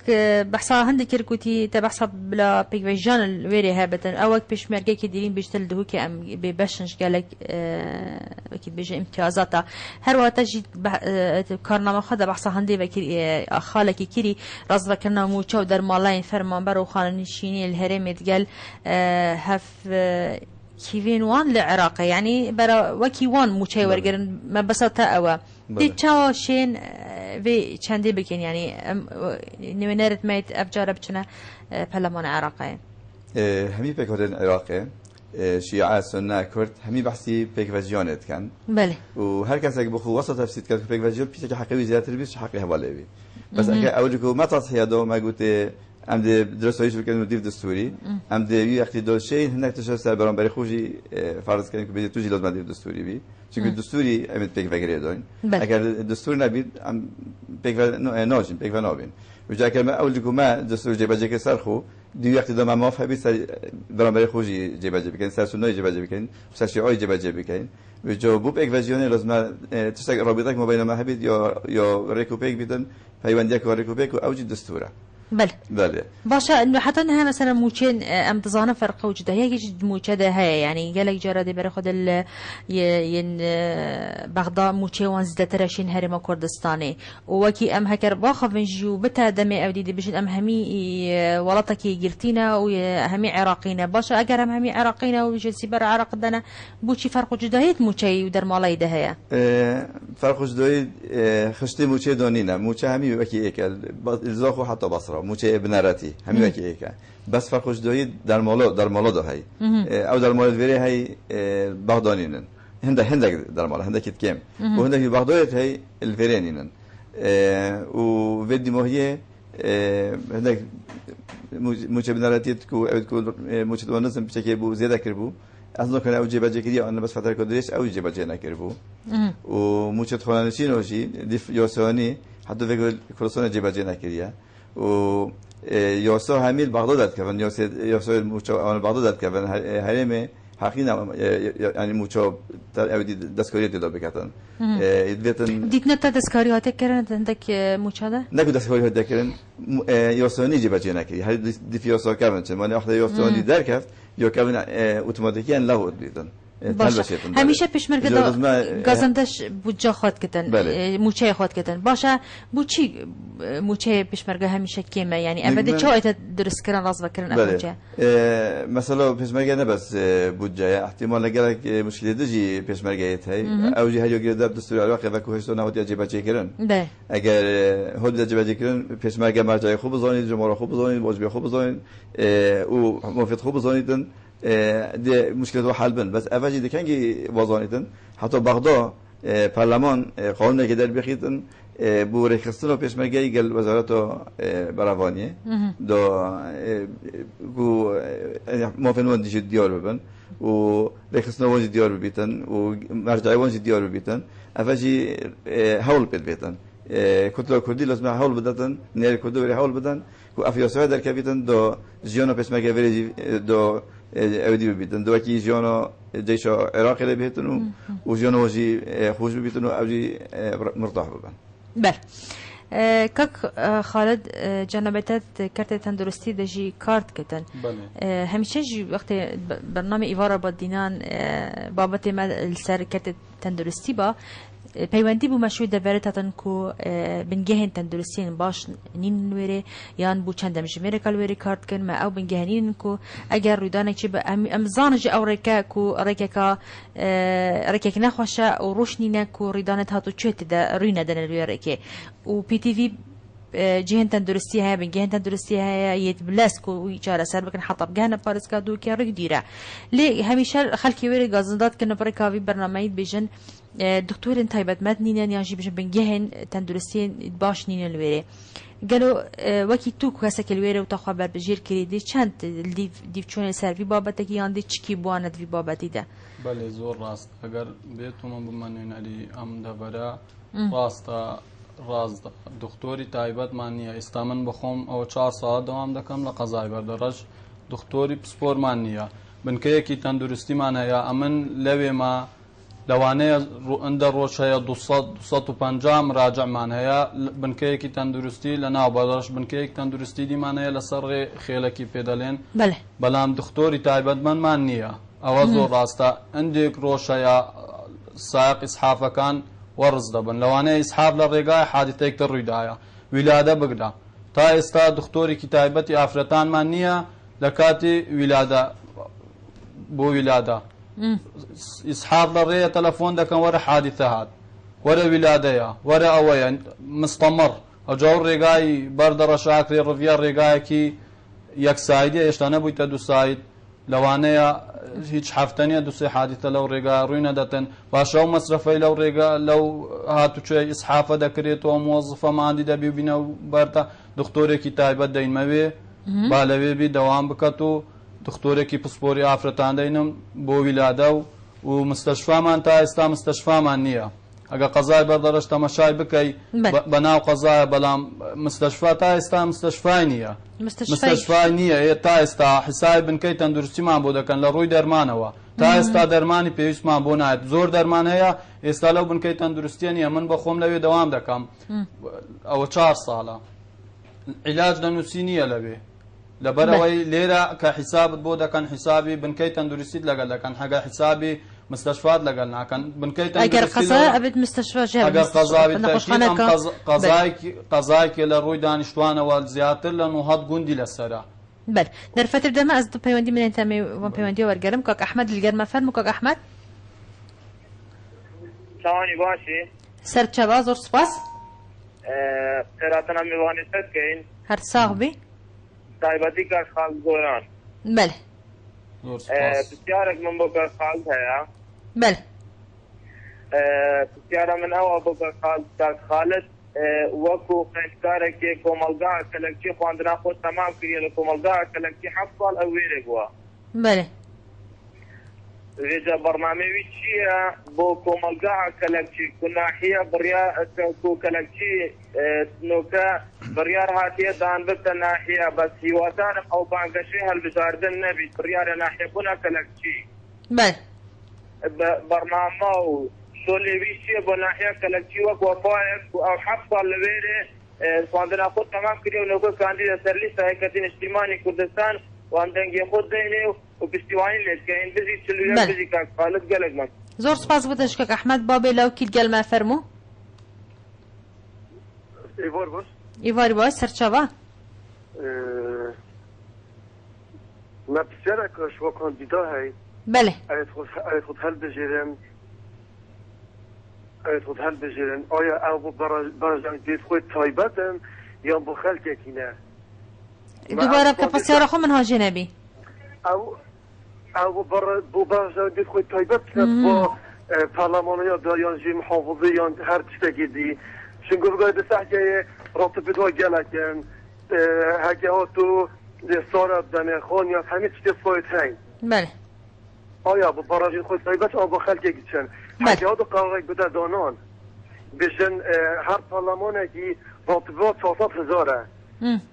بەحسا هەندێک کرد تە بەحسا بلا پێکڤێژان وێرێ هەبەتن ئەوەک پێشمەرگەیەکی دیرین بیشتر دهوکی ئەم بێ بەشنش گەلێک وەکی بێژە امتیازاتە هەرواتە ژی کارنامەخەدا بەحسا هەندێ خاڵێکی کری ڕازبەکردنا موچە و دەرماڵین فەرمانبەر و خانەنشینی الهەرێمێ دگەل هەف کیڤین وان لە عێراقە یعنی بەرە وەکی وان موچەی وەرگرن مەبەسە تا ئەوە دی چاوە شێن vê çendê bikin yani nêwênerit me ev cara biçine Perlemana Iraqê. Hemî pêkhodên Iraqê Şia Sunna Kurd hemî behsî pêkvejiyanê dikin. Belê. û her kesek bixwe wesa tefsîr dike pêkvejiyan pîsekî heqî zêdetir bî heqî hevalê bî. Bes eger ew ku me tashiya do me gotê em dê dirsoyî bikin û dîv distûrî em dê wî wextî doşeyên hinek tişe ser beramberî xwe jî farz kirin ku bêje tu jî lozma dîv distûrî bî. Çünkü distûrî em ê pêkvegirê doyn. Eger distûr nebî em nacîn pêkve nabîn. Eger me ew ku me distûr cêbecekê ser xwe dî wextî de me maf hebî ser beramberî xwe jî cêbecê bikin ser sunnayê cêbecê bikin ser şîayê cêbecê bikin. Jo bu pêkvejiyanê lazim tiştek rabîtek me beyne me hebî ya rêk û pêk bîtin peywendiyek rêk û pêk û ew jî distûr e. بله باشا انه حتى انها مثلا موچين ام تزانه فرق وجده هي موچه ده هي يعني قالك جرى دي برخد ين بغداد موچه وان زدترشين هرم كردستاني وكي ام هكر باخف من جو بتا دمي او دي بشن ام همي ولطكي قرتينا وهمي عراقينا باشا اگر ام همي عراقينا وجلسي بر عراق دنا بوچي فرق وجده هي موچي ودر مالي ده هي فرق وجده خشتي موچه دونينا موچه همي وكي اكل الزاخو حتى بصره موچه بنارتی همین وکی ایکه بس فرقش دوی در مالا ده هی او در مالا دویره هی بغدانینن هنده در مالا هنده کت کم و هنده که بغدایت هی الفرینینن و ودی ماهیه هنده موچه بنارتی کو موچه دوانزم بچه بو زیاده کرد بو از نکنه او جیبه کردی آن بس فتره کدریش او جیبه نکرد بو و موچه خانشین وشی دیف یاسانی حتی وقتی کلاسان جیبه نکردیه و یاسا همیل بغداد داد کردن یاسا بغداد داد کردن هرم حقيقة يعني موشو أودي دسكوريات ده بكتن يدفن دیت نتا دستکاری هاته کردن عندك موچاده نكو دسكوريات ده كرن يوصلني جبا جناكي هاي دي في يوصل كمان شماني واحدة يوصلني دركفت يو كمان أوتوماتيكيا له بيتن باشه همیشه پیشمرگه گازندش بودجا خواد کتن موچه خواد کتن باشه بوچی موچه پیشمرگه همیشه کیمه یعنی ابدا چه ایت درست کردن راز بکردن موچه مثلا پیشمرگه نه بس بودجا احتمال نگرک مشکلی دجی پیشمرگه هی او جه هیو گرده دستور عراق و کوهستان نهاد جبه چیکرن اگر هود جبه چیکرن پیشمرگه مرجع خوب بزنید جمهور خوب بزنید واجب خوب بزنید او موافق خوب بزنیدن دي مشكلة حل بن بس أفاجي دي كانجي وظانيتن حتى بغداد برلمان قانون كده بخيتن بو رخصتنا پیش مرگی قال وزارته براوانیه دو بو موافقون وندیش دیار ببن و رخصتنا وندیش دیار ببیتن و مرجعی وندیش دیار ببیتن أفاجي حول بيتن كتلة كردي لازم حول بدتن نير كردو بري حول بدن و أفياسوه در كبيتن دو جيانو پیش مرگی وری دو اودی ببیتن دو کی جیانا جیش عراق لی بهتنو و جیانا وجی خوش ببیتنو اوجی مرتاح ببن. بله. کاک خالد جنابتت کرت تندرستی دجی کارت کتن. بله. همیشه جی وقت برنامه ایوارا با دینان بابت ما السر کرت تندرستی با پیوندی بو مشروع دبرت تن کو بنگهن تندرستین باش نین وری یان بو چندم جمره کال وری کارت کن ما او بنگهنین کو اگر رودانه چی به امزانج او رکا کو رکا رکا نخوشه او روشنینه کو ریدانه هاتو چت ده رینه دن الویرکه و پی تی وی جهن تندرستی های بنگهن تندرستی های یت بلاس کو چاره سر بکن حطب گهن پارس کا دو کی رگ دیره لی همیشه خلکی وری گازندات کنه برای کاوی برنامه بیجن دكتور تایبەت مدنینن یان جی بجن بنگهن تندرستین باش نین الویره قالوا وکی تو کسک الویره و تخوا بر بجیر کردی چند دیو چون سروی بابتکی یان دی چکی بواند وی بابتی ده بله زور راست اگر بیتون بمانین علی ام دبرا راستا راز دکتوری تایبەت مانیه استامن بخوم او 4 ساعت دوام دکم لقضای بردرج دکتوری پسپور مانیه بنکه کی تندرستی مانه یا امن لوی ما لوانه عند روشها 250 مراجع معناها بنكيك تندرستي لنا بدرش بنكيك تندرستي دي معناها لسر خيلكي بيدالين بله بلام دكتوري تايبد من مانيه اوازو راستا عندك روشها سائق اسحاف كان ورز دبن لوانه اسحاف للرقاء حادثه الردايه ولاده بقدا تا استا دكتوري كتابتي افرتان مانيه لكاتي ولاده بو ولاده إسحاق للرية تلفون ده كان ورا حادثات ورا ولادية ورا أويا مستمر أجور رجاي بردر شاكري رفيار رجاي كي يك سايدي إشتنا بيتا دو سايد لوانيا هيج حفتانية دو سي حادثة لو رجاي روينا دتن باشاو مصرفي لو رجاي لو هاتو شيء إسحافة دكريتو موظفة ما عندي دبي بينا برتا دكتوري كتابة دين مبي بالوي بي دوام بكتو دكتوري كي بسبوري افرتان دينم بو ولاده و مستشفى مان تا استا مستشفى مان نيه اگه قضاء بردرش تماشای بكي بناو قضاء بلام مستشفى تا استا مستشفى نيه مستشفى نيه تا استا حساب بنكي تندرسي مان بوده كان لروي درمانه تا استا درماني بيش مان بونات زور درمان هيا استا لو بنكي تندرستي نيه من بخوم لوي دوام دكم او 4 ساله علاج دنوسينيه لبي لبروي ليرة كحساب بودا كان حسابي بنكي تندرسيت لقال كان حاجة حسابي مستشفيات لقالنا كان بنكي تندرسيت أجر قضاء أبد مستشفى جاب أجر قضاء بالتأكيد أم قضايك للروي دانشتوانه والزياتر لأنه هاد جندي للسرا بل در فترة ده ما أصدق بيوندي من انتامي وبيوندي ورقرم كاك أحمد الجرم فرمو كاك أحمد ثواني باشي سر شباز ورسباس قراتنا ميواني سكين هر صاحبي تایبەتی کار خالد گۆران بله پرسیارێک من بۆ کار خالد هەیە بله پرسیارە من ئەوە بۆ کار خالد وەکو خوێندکارێکی کۆمەلگا کەلەکچی خواندنا خۆ تەمام کردیە لە کۆمەلگا کەلەکچی 7 ساڵ ئەو وێرێک بووە بله وێجا بەرنامەوی چییە بۆ کۆمەلگا کەلەکچی کو ناحیە بڕیار کو کەلەکچی سنووکە بڕیار هاتیە دان بتە ناحیە بەس هیوادارم ئەو بانگەشەی هەڵبژاردن نەبیت بڕیارە ناحیەبوونا کەلەکچی بله برنامه و سولویسی با ناحیه کلکچی و وفایق و حفظ لویره خواندن خود تمام کردی و نوکو کاندید سر لیست حرکت اجتماعی کردستان و اندنگی خود دینه و پشتیوانی لید که این بزی چلویان بزی که خالد گلگ من زور سپاس بودش که احمد بابی لو کیل گل ما فرمو ایوار باش ایواری باش سرچاوا ما بسیار که شما کاندیدا هایی بله ایت خود حل بجیرن آیا او برای دید خود تایبتن یا با خلق یکینه دوباره بسیار خو من هاجی نبی او برای دید خود تایبت با پارلمان یا دایان جی محافظه یا هر چیزی گیدی چون گفت دستحجه رابطه بدوا گلکن هکه ها تو سارب دنه خان یا همه چیز فایت هنگ بله آیا با برای خود تایبت آن با خلق یکیشن هکه ها دو قرارک بده دانان بشن هر پارلمانه که رابطه 400,000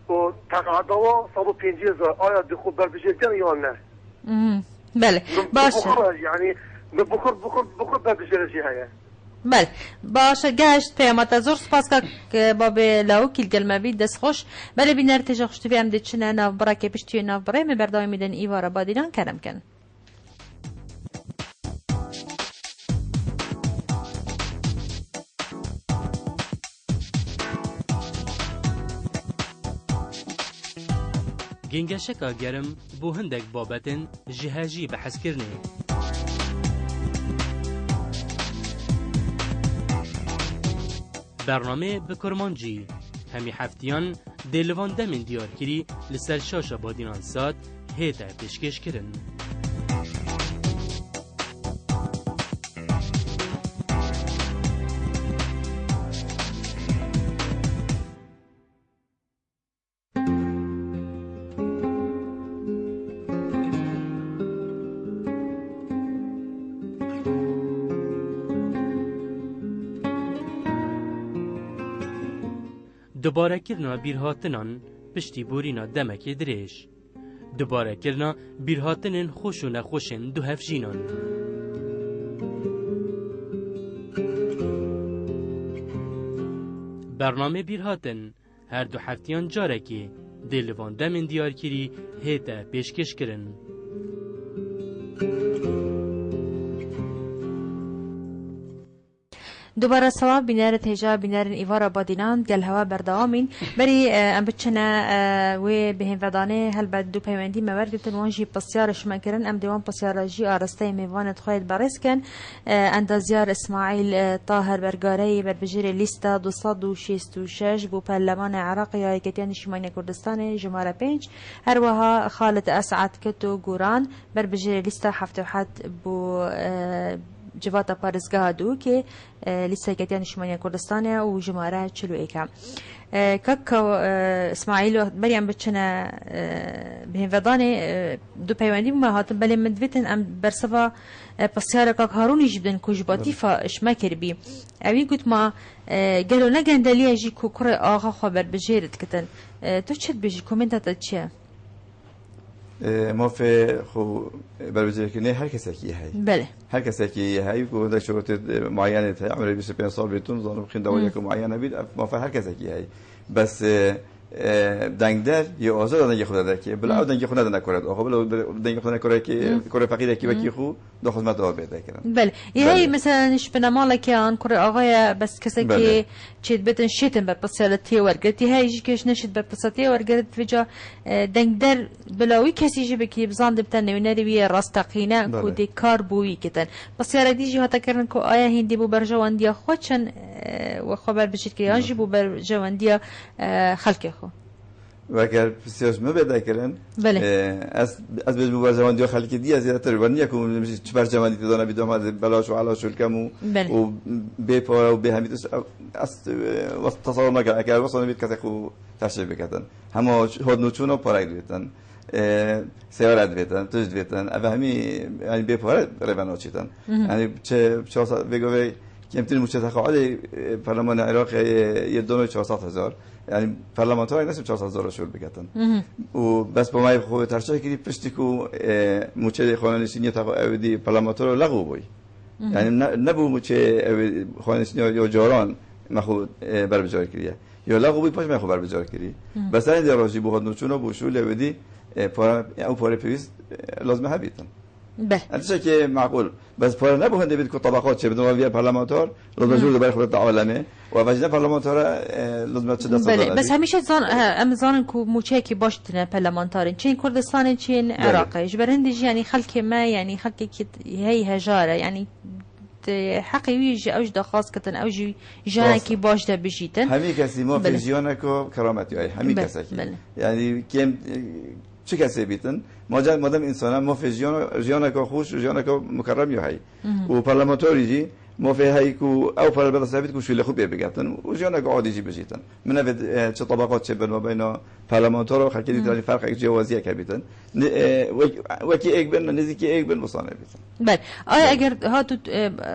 و تقاعدها 150,000 آیا دو خود بر بجیدن یا نه بله باشه یعنی بخور بر بجیدن هایه بله باشه گشت پیامت زور سپاس که باب لاو کیل گلمه بید دست خوش بله بینر تجا خوشتی بیم دید چنه ناف برا که پشتی ناف برای می بردای میدن ایوارا بادیدان کرم کن گنگشکا گرم بو هندک بابتن جهاجی بحث کرنه برنامه بکرمانجی همی هفتیان دلوان دمین دیار کری لسر شاشا بادینان ساد هیتا پیشکش کرن دوباره کرنا بیرهاتنان پشتی بورینا دمکی دریش دوباره کرنا بیرهاتنن خوش و نخوشن دو هفجینان برنامه بیرهاتن هر دو هفتیان جاره که دلوان دمین دیار کری هیتا پیشکش کرن دوباره سوا بینار تیجا بینار ایوارا بادینان گل هوا بردوامین بری ام بچنا و بهم ودانه هل بعد دو پیوندی مورد تنوانجی پسیارش مکرن ام دیوان پسیارجی آرسته میوانت خواهد برس کن اندازیار اسماعیل طاهر برگاری بر بجیر لیستا 266 بو پارلمان عراق یا یکتیان شمالی کردستان جمهور 5 هر وها خالد اسعد کتو گوران بر بجیر لیستا 77 بو جواتا پارزگاه دو که لیسته کتیان شمالی کردستان و جمهوره 41 که اسماعیل بریم بچنه بهم ودانه دو پیوندی مهاتن بله مدویتن ام برسوا پسیار که هارونی جبدن کجباتی فاش مکر بی اوی گوت ما گلو نگندلی جی کو کره آقا خبر بجیرت کتن تو چت بجی کومنتات چیه؟ ما في خو بربزير كني هر كساكي هاي بله هر كساكي هاي وده شروط معينة عمره 25 سال بيتون ظالم خين دولية معينة بيد ما في هر كساكي هاي بس دنگدر یا آزاد دنگ خود درکی بلا دنگ خود ندن کرد آخه بلا دنگ خود نکره که کره فقیره کی وکی خو دو خدمت آب بده کردن بله یه مثلا نش بنامال که آن کره آقای بس کسی که چید بدن شیتن بر پسالتی ورگتی هایش کش نشید بر پسالتی ورگت وجا دنگدر بلاوی کسی جی بکی بزند بتن نوینری وی راستقینه کودی کار بویی کتن پس یار دیجی هات کردن که آیا هندی بو برجواندیا خودشن و خبر بشید که آنجی بو برجواندیا خلق خو وگر بسیارش مبادا کردن از بیش مبارزمان دیا خالی که دی از یادتر ورنیا که میشه چهار جوانی تدانه بیدم از بلاش و علاش و الکمو و به پاره و به همیتش از وسط تصور نکرد اگر واسه نبید کسی خو تشریف بکردن همه هد نوچون و پاره بیتن سیارت بیتن توش بیتن اوه همی یعنی به پاره روان آچیدن یعنی چه بگوی کمترین موچه تقاعد پارلمان عراق یه 2,400,000 یعنی پارلمانتار نسیم 400,000 شغل بکتن و بس با ما خود ترشح کردی پشتی کو موچه خانه‌نشینی تقاعدی پارلمانتار لغو بوی یعنی نبود موچه خانه‌نشینی یا جاران ما خود بر بجای کردیه یا لغو بوی پاش ما خود بر بجای کردی بس این دراجی بود نوچونا بوشول ودی او پاره پیوست لازمه هبیتن بله هذا شيء معقول بس فور نبغى هندي بدكم طبقات شيء بدنا فيها برلمانتار لازم نجور برای خودت عالمه و وجدنا برلمانتار لازم تشد بله بس همیشه زان کو موچه کی باشتنه برلمانتارن چین کردستان چین عراقی جبرندی یعنی خلک ما یعنی خلک کی هی هجاره یعنی حقی ویج اوج خاص کتن اوج جانا کی باش ده بجیتن همین کسی ما فیزیونک و کرامتی های همین کسی یعنی کم چه کسی بیتن مادام انسان ما فیزیون که خوش فیزیون که مکرم یا هی و پارلمانتاری جی ما فی هی کو او پارلمان ثابت کو شوله خوب بگیرن و فیزیون که عادی جی بجیتن من نبود چه طبقات چه بین ما بین پارلمانتار و خلکی دیداری فرق یک جوازیه که بیتن و کی یک بین نزدیکی یک بین مصانع بیتن بله آیا اگر ها تو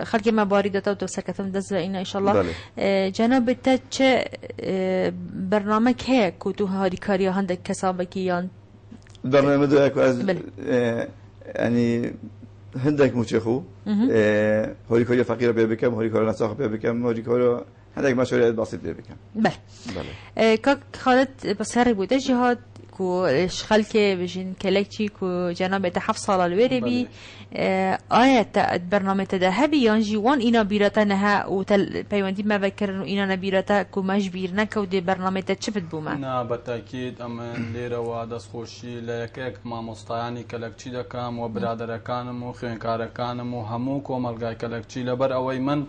خلکی مبارید تا تو سکتم دست اینا ان شاء الله جناب تا چه برنامه که کو تو هاری کاری هندک کسابه کیان برنامه دو اكو از يعني هندك موشيخو هوري كوريا فقيره بكم هوري كوريا نساخ بكم هوري كوريا هندك مشاريع بسيط بكم بله كاك خالد بسري بوده جهاد کو خلک بجین کلکچی کو جناب تحفظ على الوربي آية برنامج تذهبي يان جوان إنا بيرتنها وتل بيوندي ما بكرن إنا نبيرتا كو مجبير نكو دي برنامج تشفت بوما نا بالتأكيد أمن ليرة وادس خوشي ليكيك ما مستعاني كلكچي دكام وبرادر كانم وخينكار كانم وهمو كوملغاي كلكچي لبر أوي من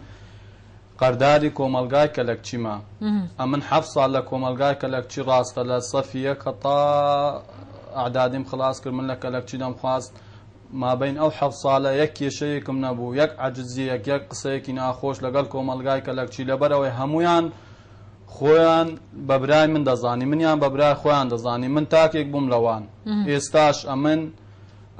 قرداري كوملغاي كلكچي ما أمن حفظ على كوملغاي كلكچي راست للصفية كطا أعدادهم خلاص كرمن لك كلكچي دم خواست ما بين أو حفظ على يك شيءكم نبو يك عجزي يك قصيك ناخوش لقال كوملغاي كلكچي لبر أوي همويان خوان ببراي من دزاني من يان ببراي خوان دزاني من تاكيك بوملوان استاش أمن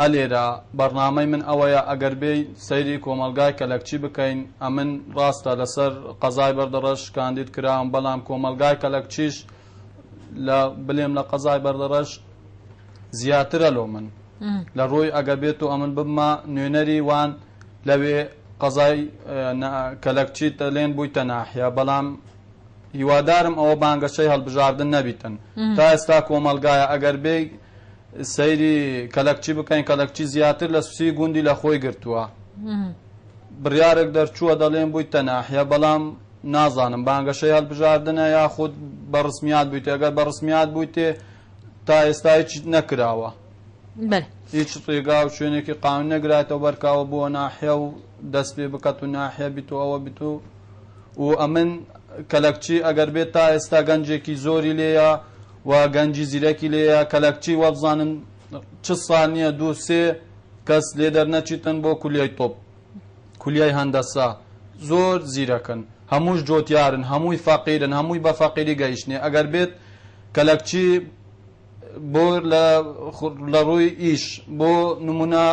أليرا برنامج من أويا أقربي سيري كوملغاي كلكچي بكين أمن راستا لسر قضاي بردرش كانديد كرام بلام كوملغاي كلكچيش لا بليم لقضاي بردرش زياتر لو من لروي أقربيتو أمن بما نينري وان لوي قضاي كلكچي تلين بويتا ناحية بلام هوادارم أو بانگشي هالبجاردن نبيتن تا استا كوملغاي أقربي سيري كلكچي بكين كلكچي زياتر لسوسي گوندي لخوي گرتوا بريارك درچو دلين بويتا ناحية بلام نازانم بانگشي هالبجاردن يا خود برسميات بويتا اگر برسميات بويتا تا استا هيچ نكراوا بله هیچ ڕێگا و شوێنێکی قانون نەگرایەوە بەرکاوە بۆ ناحیە و دەست پێ بکات و ناحیە بیت و ئەوە بیت و ئەمن کەلەکچی ئەگەر بێت تا ئێستا گەنجێکی زۆری لێیە و گەنجی زیرەکی لێیە کەلەکچی وەبزانن چ ساڵ نییە دوو سێ کەس لێ دەرنەچیتن بۆ کولیای تۆپ کولیای هەندەسا زۆر زیرەکن هەمووش جۆتیارن هەمووی فەقیرن هەمووی بە فەقیری گەیشتنێ ئەگەر بێت کەلەکچی بۆ لە ڕووی ئیش بۆ نمونە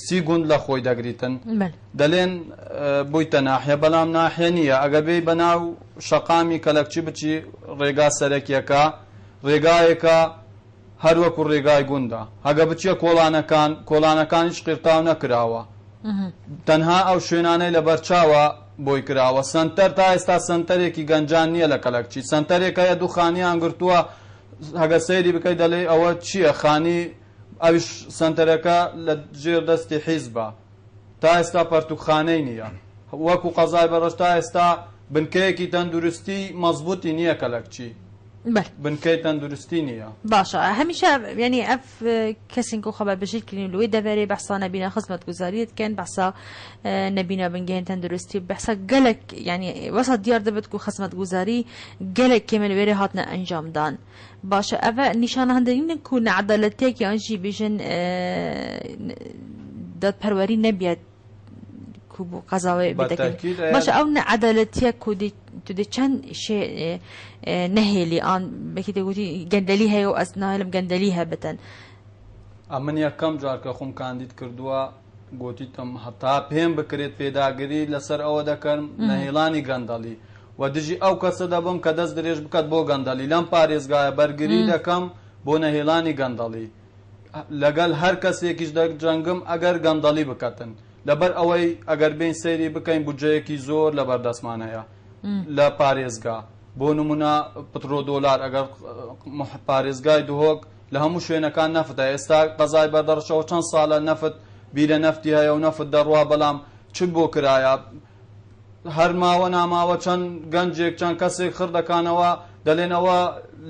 30 گوند لە خۆی دەگریتن دەڵێن بوویتە ناحیە بەڵام ناحیە نییە ئەگەر بێ بەناو شەقامی کەلەکچی بچی ڕێگا سەرەکیەکە ڕێگایەکە هەروەکو ڕێگای گوندە ئەگە بچیە کۆڵانەکانیش قیرتاو نەکراوە تەنها ئەو شوێنانەی لە بەرچاوە بۆی کراوە سنتەر تا ئێستا سنتەرێکی گەنجان نییە لە کەلەکچی سنتەرێکە یە دوو خانیان گرتووە هەگە سەیری بکەی دەڵێ ئەوە چییە خانی ئەویش سنتەرەکە لە ژێر دەستی حیزبە تا ئێستا پەرتوخانەی نییە وەکو قەزای بەڕەش تا ئێستا بنکەیەکی تەندروستی مەزبوطی نییە کەلەکچی بنکەی تەندروستی نییە باشە هەمیشە ینی ئەف کەسین و خەبەر بژیت کردین لەوەی دەبێرێ بەحسا نەبینە خزمەتگوزاریت کەن بەحسا نەبینە بنگەین تەندروستی بەحسا گەلێک ینی وەسە دیار دەبێت و خزمەتگوزاری گەلێک کێمە لەوێرە هاتنە ئەنجامدان باشە ئەvە نیشانە هەندێک و نەعەدالەتێک یانجی بژن دادپەروەری نەبێت بۆ قەزاوی بدەکەن باشە ئەو نەعەدالەتیە تو دێ چەند شێ نەهێلی ئان بەکی دەگوتی گەندەلی هەیە و ئەس ناهێلم گەندەلی هەبەتەن ئەمن یەکەم جار کە خۆم کاندید کردووە گوتیتم هەتا پێم بکرێت پێداگیری لەسەر ئەوە دەکەم نەهێڵانی گەندەڵی و دژی ئەو کەسە دەبم کە دەست درێژ بکات بۆ گەندەڵی لەم پارێزگایە بەرگری دەکەم بۆ نەهێڵانی گەندەڵی لەگەڵ هەر کەسێکیش دەجەنگم ئەگەر گەندەڵی بکەتن لەبەر ئەوەی ئەگەر بین سەیری بکەین بودجەیەکی زۆر لەبەر دەستمان هەیە لە پارێزگا بۆ نمونە پترۆ دۆلار ئەگەر پارێزگای دهۆک لە هەموو شوێنەکان نەفتە ئێستا قەزای بەردەڕشەوە چەند ساڵە نەفت بیرە نەفتی هەیە و نەفت دەڕوا بەڵام چ بۆ کرایە هەر ماوە ناماوە چەند گەنجێک چەند کەسێک خڕ دەکانەوە دەڵێنەوە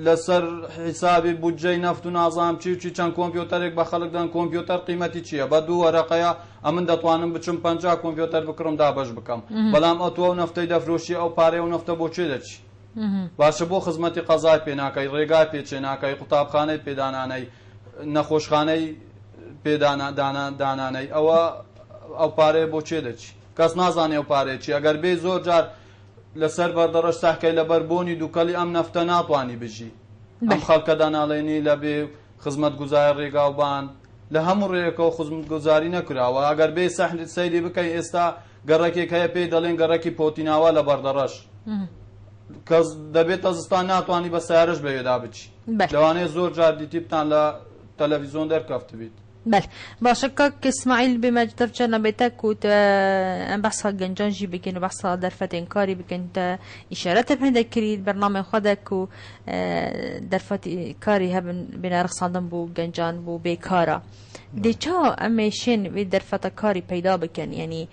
لەسەر حیسابی بودجەی نەفت و نازانم چی چەند کۆمپیۆتەرێک بە خەڵک دەن کۆمپیۆتەر قیمەتی چییە بە 2 وەرەقەیە ئەمن دەتوانم بچم 50 کۆمپیۆتەر بکڕم دابەش بکەم بەڵام ئەو تۆ ئەو نەفتەی دەفرۆشی ئەو پارەی و نەفتە بۆ چێ دەچی باشە بۆ خزمەتی قەزای پێ ناکەی ڕێگای پێچێ ناکەی قوتابخانەی پێدانانەی نەخۆشخانەی پێدانانەی ئەوە ئەو پارەیە بۆ چێ دەچی کەس نازانێ ئەو پارێکی ئەگەر بێ زۆر جار لەسەر بەردەڕەش ساحکەی لەبەر بۆنی دووکەلی ئەم نەفتە ناتوانی بژی ئەم خەڵکەدا ناڵێنی لە بێ خزمەت گوزار ڕێگاوبان لە هەموو ڕێیەکەوە خزمەت گوزاری نەکراوە ئەگەر بێ سەیری بکەی ئێستا گەڕێکێک هەیە پێی دەڵێن گەڕێکی پۆتیناوە لە بەردەڕەش کەس دەبێت تەزستان ناتوانانی بە سیارش بەوێدا بچی لەوانەیە زۆر جار دیتیبتان لە تەلەڤیزۆن دەرکەفت بیت بله باشه که اسماعیل بمجدر چه نبیته که ام بحثا گنجان جی بکن و بحثا درفت انکاری بکن تا اشارت بهنده کرید برنامه خود که درفت کاری هم بین رخصاندن بو گنجان بو بیکارا دی چه امیشین وی درفت کاری پیدا بکن یعنی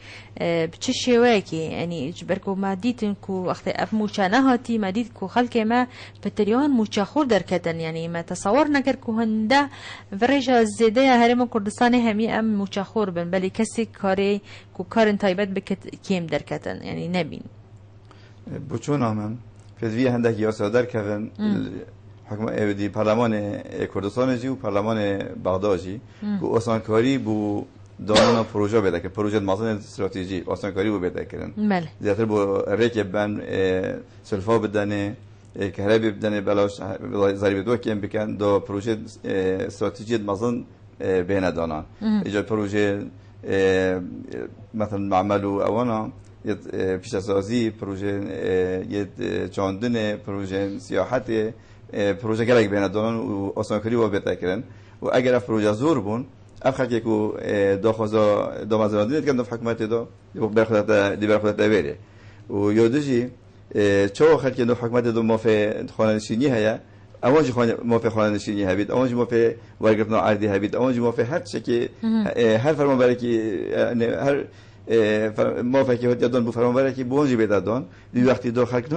بچه شوه که یعنی جبر که ما دیدن که وقتی اف موچه نهاتی ما دید که خلق ما پتریان موچه خور درکتن یعنی ما تصور نکر که هنده ورجا زیده هرم کردستان همی ام موچه خور بن بلی کسی کاری که کارن تایبت بکت کیم درکتن یعنی نبین بچون هم فدوی هندکی یاسا درکن حکم ایودی پارلمان کردستان جی و پارلمان بغداد جی که آسانکاری بو دانون پروژه بده که پروژه مازن استراتژی آسانکاری بو بده کردن. بله. زیادتر بو ریک بن سلفا بدنه کهربی بدنه بلاش ضریب دو کیم بکن دو پروژه استراتژی مازن بین دانان. ایجاد پروژه مثلا معمل و آوانا پیش‌سازی پروژه یه چاندن پروژه سیاحتی پروژه گرگ بین دانان و آسانکاری و بهتر کردن و اگر اف پروژه زور بون اف خلقی کو داخوازا دامازران دید کردن حکومت دا دیبر خودت بره و یادجی چه خلقی دو حکومت دو مافه خانه‌نشینی هیا اوانجی مافه خانه‌نشینی هبید اوانجی مافه ورگرتن عردی هبید اوانجی مافه هر چه که هر فرمانبری که هر موافقه که دادن بو فرمانبری که بونجی بدادن دی وقتی دو خلق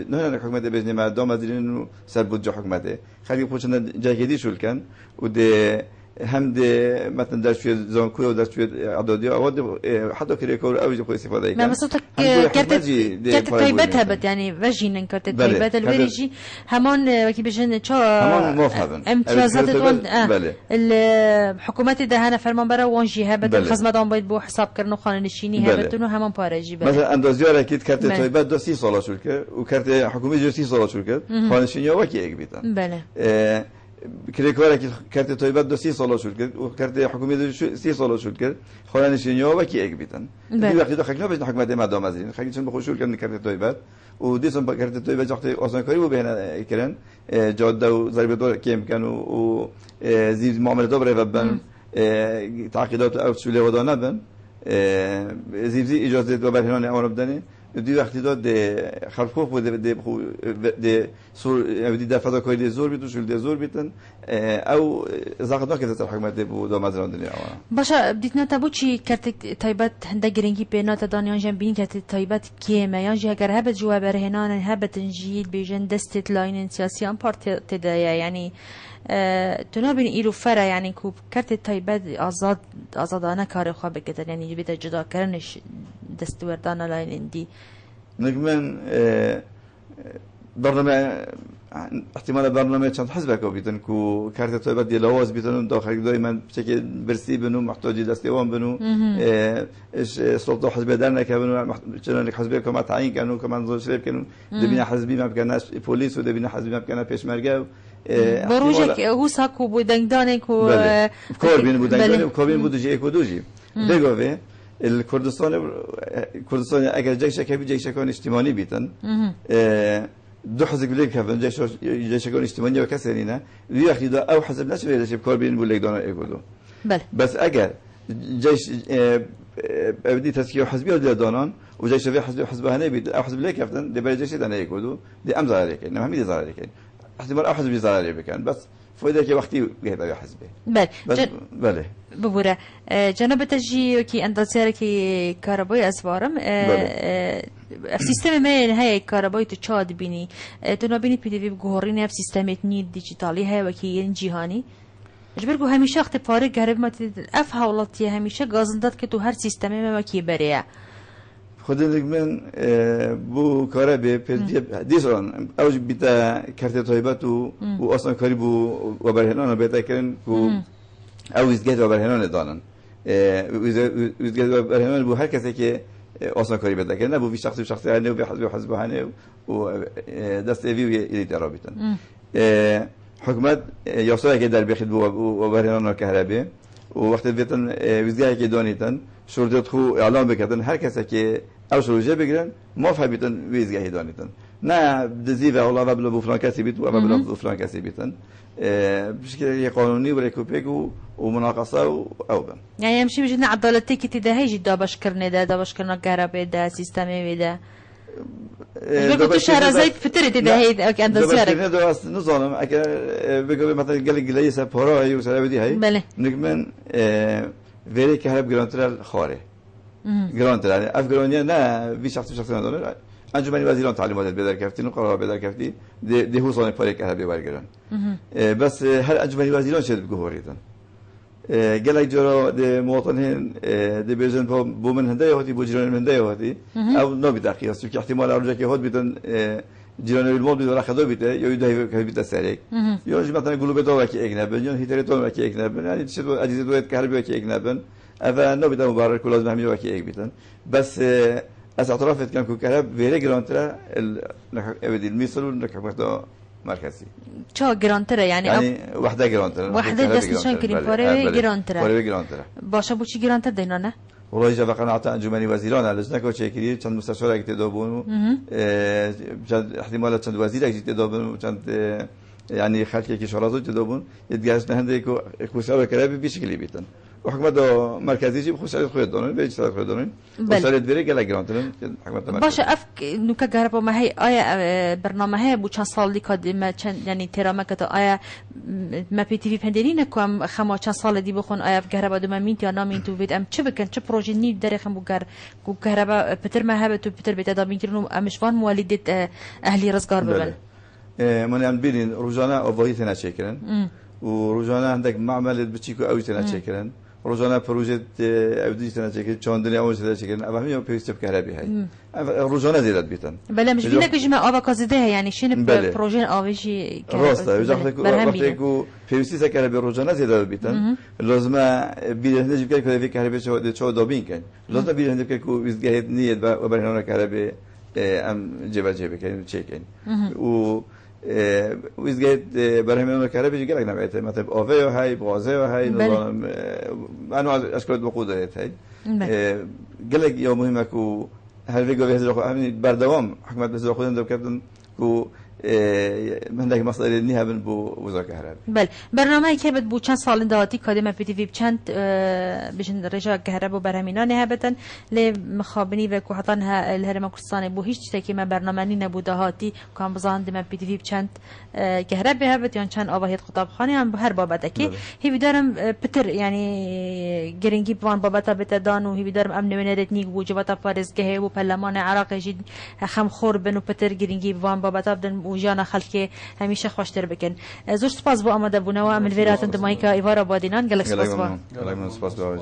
نه حکومت بزنی مردم از این سر بود جو حکومته خلقی پوچن جاگیدی شول کن و ده هم ده مثلا در شوی زانکوی و در شوی عدادی آواد حتی کریکور اوج خو استفاده کنه مثلا کرت تایبت هبت یعنی وجینن کرت تایبت الوریجی همان وکی بجن چا همان موافقن امتیازات وان الحکومت ده هنا فرمانبر وانجی هبت خدمتان باید بو حساب کردن خانه‌نشینی هبت و همان پاره‌جی مثلا اندازیار اكيد کرت تایبت دو 30 سال شول کرد و کرت حکومتی 30 سال شول کرد خانه‌نشینی وکی یک بیتن بله کریکوار که کرت تایبت دو 30 سال شد کرد و کرت حکومت 30 سال شد کرد خانه‌نشینی ها و کی یک بیتن دی وقتی دو خلق نباشه حکومت مردم از این خلق چون بخوشول کردن کرت تایبت و دیسم با کرت تایبت وقتی آسانکاری و بهنه کردن جاده و ضریب دور کم کن و زیر معامله داره و بن تعقیدات او سوله و دانه بن زیر اجازه و برهنان آن بدنه دی وقتی داد خلقو بود د سور دی دفعه کاری زور بیتون شول زور بیتن او زاخدنا که در حکومت بود مازران دنیا باشه بدیتنا تبو چی کرت تایبت هنده گرینگی بینات دانیان جن بین کرت تایبت کیمه یا اگر هبت جواب برهنان هبت انجیل بیجن دستت لاین سیاسی ام پارت تدایا یعنی تنها بین ایرو فرا یعنی کوب کرت تایبت آزادانه کار خواه بکتن یعنی بیت جدا کردنش دستوردان لاین دی نجمن برنامه احتمال برنامه چند حزب که بیتن کو کارت تایبت دی لواز بیتن داخل دای من بشکل برسی بنو محتاجی دستیوان بنو سلطه حزب در نکبنو چنان حزب که ما تعیین کنو که من زوج شریف کنو دبینا حزبی ما بکناش پلیس و دبینا حزبی ما بکناش پیشمرگه بروجك هو ساكو بودنگدانه کو کار بین بودنگدانه و کار بین بودجی یک و دوجی لگوه الكردستان اگر جيشكان اجتماعي بيتن دو حزب ليك هفن جيشكان اجتماعي وكسرينا ليأخذ او حزب نشر اذا شبكار بين بولك دانا ايقودو بس اگر جيش بدي تسكير حزبي ولا دانان وجيش في حزب هنا بيت او حزب ليك هفن دي جيش دانا ايقودو دي ام زاريك انما هم دي زاريك احتمال او حزب زاريك بكان بس فويدك وقتي جهد يا حزبي بله ببوره جناب تجي كي اندازير كي كهربائي اسوارم سیستم ما هي كهربائي تشاد بيني تنابيني بي دي في بجورين هف سيستم نيد ديجيتالي هي وكي جهاني جبرگو همیشه وقت پاره گرب ما اف حالاتي همیشه گازنداد که تو هر سیستم ما وکی بره خودت من بو کاره به دیسان اوج بیتا کارت طیبات و اصلا کاری بو و برهنان بیتا کردن و اویزگت و برهنان دانن اویزگت و برهنان بو هر کسی که اصلا کاری بیتا کردن بو شخصی هنه و حزب هنه و دست ایوی و ایلیت رابطن حکومت یاسایی که در بخید بو و برهنان کهربی و وقتی بیتن ویزگاهی که دانیتن شروط خو اعلام بکردن هر کسی که او شروجه بگیرن ما فهمیتن ویزگاهی دانیتن نه دزی و الله و بلا فلان کسی بیت و بلا فلان کسی بیتن بشكل قانوني وريكوبيك ومناقصه او بن يعني يمشي بجنا عدالتي كي تدهي جدا بشكرنا دا بشكرنا كهرباء دا سيستمي دا بقول شهر زيك فترة تدهي اوكي عند الزيارة بس كده اصلا نظام اكا بقول مثلا قال لك ليس بورا هي وسلا بدي هي نكمن فيري كهرب جرانترال خاري جرانترال يعني افغانيا نا في شخص نداره انجمن وزیران تعلیمات بدر کردی قرار بدر کردی ده حوصله پاره کهربی برگردن بس هر انجمن وزیران شد بگوهریدن گلای جرا ده مواطنین ده بیزن با من هنده یهودی با جیران هنده یهودی او نبی دقیق است که احتمال آنجا که هود بیتن جیران المال بیدار خدا بیته یا یده که بیت سریک یا جی مثلا گلوب دو وکی اجنبن یا هیتری دو وکی اجنبن یعنی چه اجازه دوت کهربی وکی اجنبن اول نبی دم مبارک کلاز مهمی وکی اج بیتن بس از اطرافت كان كهرب ويري جرانترا ابدي المثل نكبته مركزي شو جرانترا يعني وحده جرانترا وحده دست نشان كريم فوري جرانترا باشا بوشي جرانترا دينانه والله جا قناعه انجمني وزيران لجنه كوچيكري چند مستشار اجتدابون احتمال چند وزير اجتدابون چند يعني خلق كشارات اجتدابون يتجاز نهنده كو كوسا كرب بشكل بيتن وحكومت مركزي جيب خصوصا خود دارن به اشتراک خود دارن وسایل بره گله گرانتن حکومت مرکزی باشه اف نوکا گربا ما هي آیا برنامه های بو چند سال دی ما چند یعنی ترامه که آیا ما پی تی وی پندرینه کم خما چند سال دی بخون آیا گربا دو مینت یا نامینت و بید ام چه بکن چه پروژه نی داره خم بو گربا پتر ما هبت و پتر بیت ادامین کرنو امشوان موالدت اهلی رزگار ببن من ام ببینین روزانه آواهی تنا چیکرن و روزانه عندك معمل بتشيكو أوي تنا چیکرن روزانه پروژه اودی تنا چیکن چاندنی آموز تنا چیکن اما همین پیوست بکهربی هایی روزانه زیاد بیتن بله مش بینه که جمع آب کازیده یعنی شین پروژه آویجی راسته وقتی که پیوستی سکهربی روزانه زیاد بیتن لازم بیرون نجیب که کاری کهربی چه دابین کن لازم بیرون نجیب که ویزگاهی نیت و برهنان کهربی ام جبه کن چیکن و ویزگاهی برهنان کهربی جیگر اگر نمیاد مثلا آوه یا هی بغازه یا هی نظام انواع اشکال بقوده هی گلگ یا مهمه که هر ویگو به هزار همین بردوام حکومت به هزار خودم دو کردن که من داخل مسائل نیه بن بو وزارت کهربا. بله برنامه که بود چند سال داتی کادم پی تی وی چند بجن رجاء کهربا برهمینا نیه بتن ل مخابنی و کوهتان ها الهرم کردستان بو هیچ چیزی ما برنامه نی نبوده هاتی کام بزاند ما پی تی وی چند کهربا هبت یا چند آواهیت خطاب خانی هم هر بابت کی هی بدارم پتر یعنی گرینگی بوان بابت بتدان و هی بدارم امن منرت نیگ وجبات پارس که و پارلمان عراق جد خم خور بنو پتر گرینگی بوان بابت بدن وجانا خلقي هميشه خوشتر بكن زور سپاس بو آماده بونوا من ویراتن دمایکا ایوارا بادینان گلک سپاس با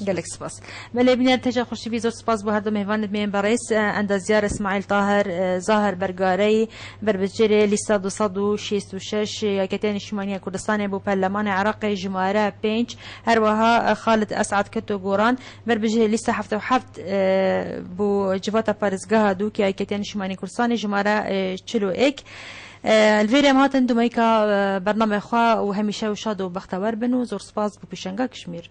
گلک سپاس ملی بنر تجا خوشی بی زور سپاس بو هر دو مهوان میم برئیس اندازیار اسماعیل طاهر ظاهر برگاری بربجری لیستا 266 یکتین شمانی کردستان بو پارلمان عراق جماره 5 هر وها خالد اسعد کتو گوران بربجری لیستا 77 بو جواتا پارزگاه دو که یکتین شمانی کردستان جماره 41 الفيريا مهاتن دميكا برنامج خوا وهميشه وشاد وبختور بنو زور سپاس بو پیشنگا کشمیر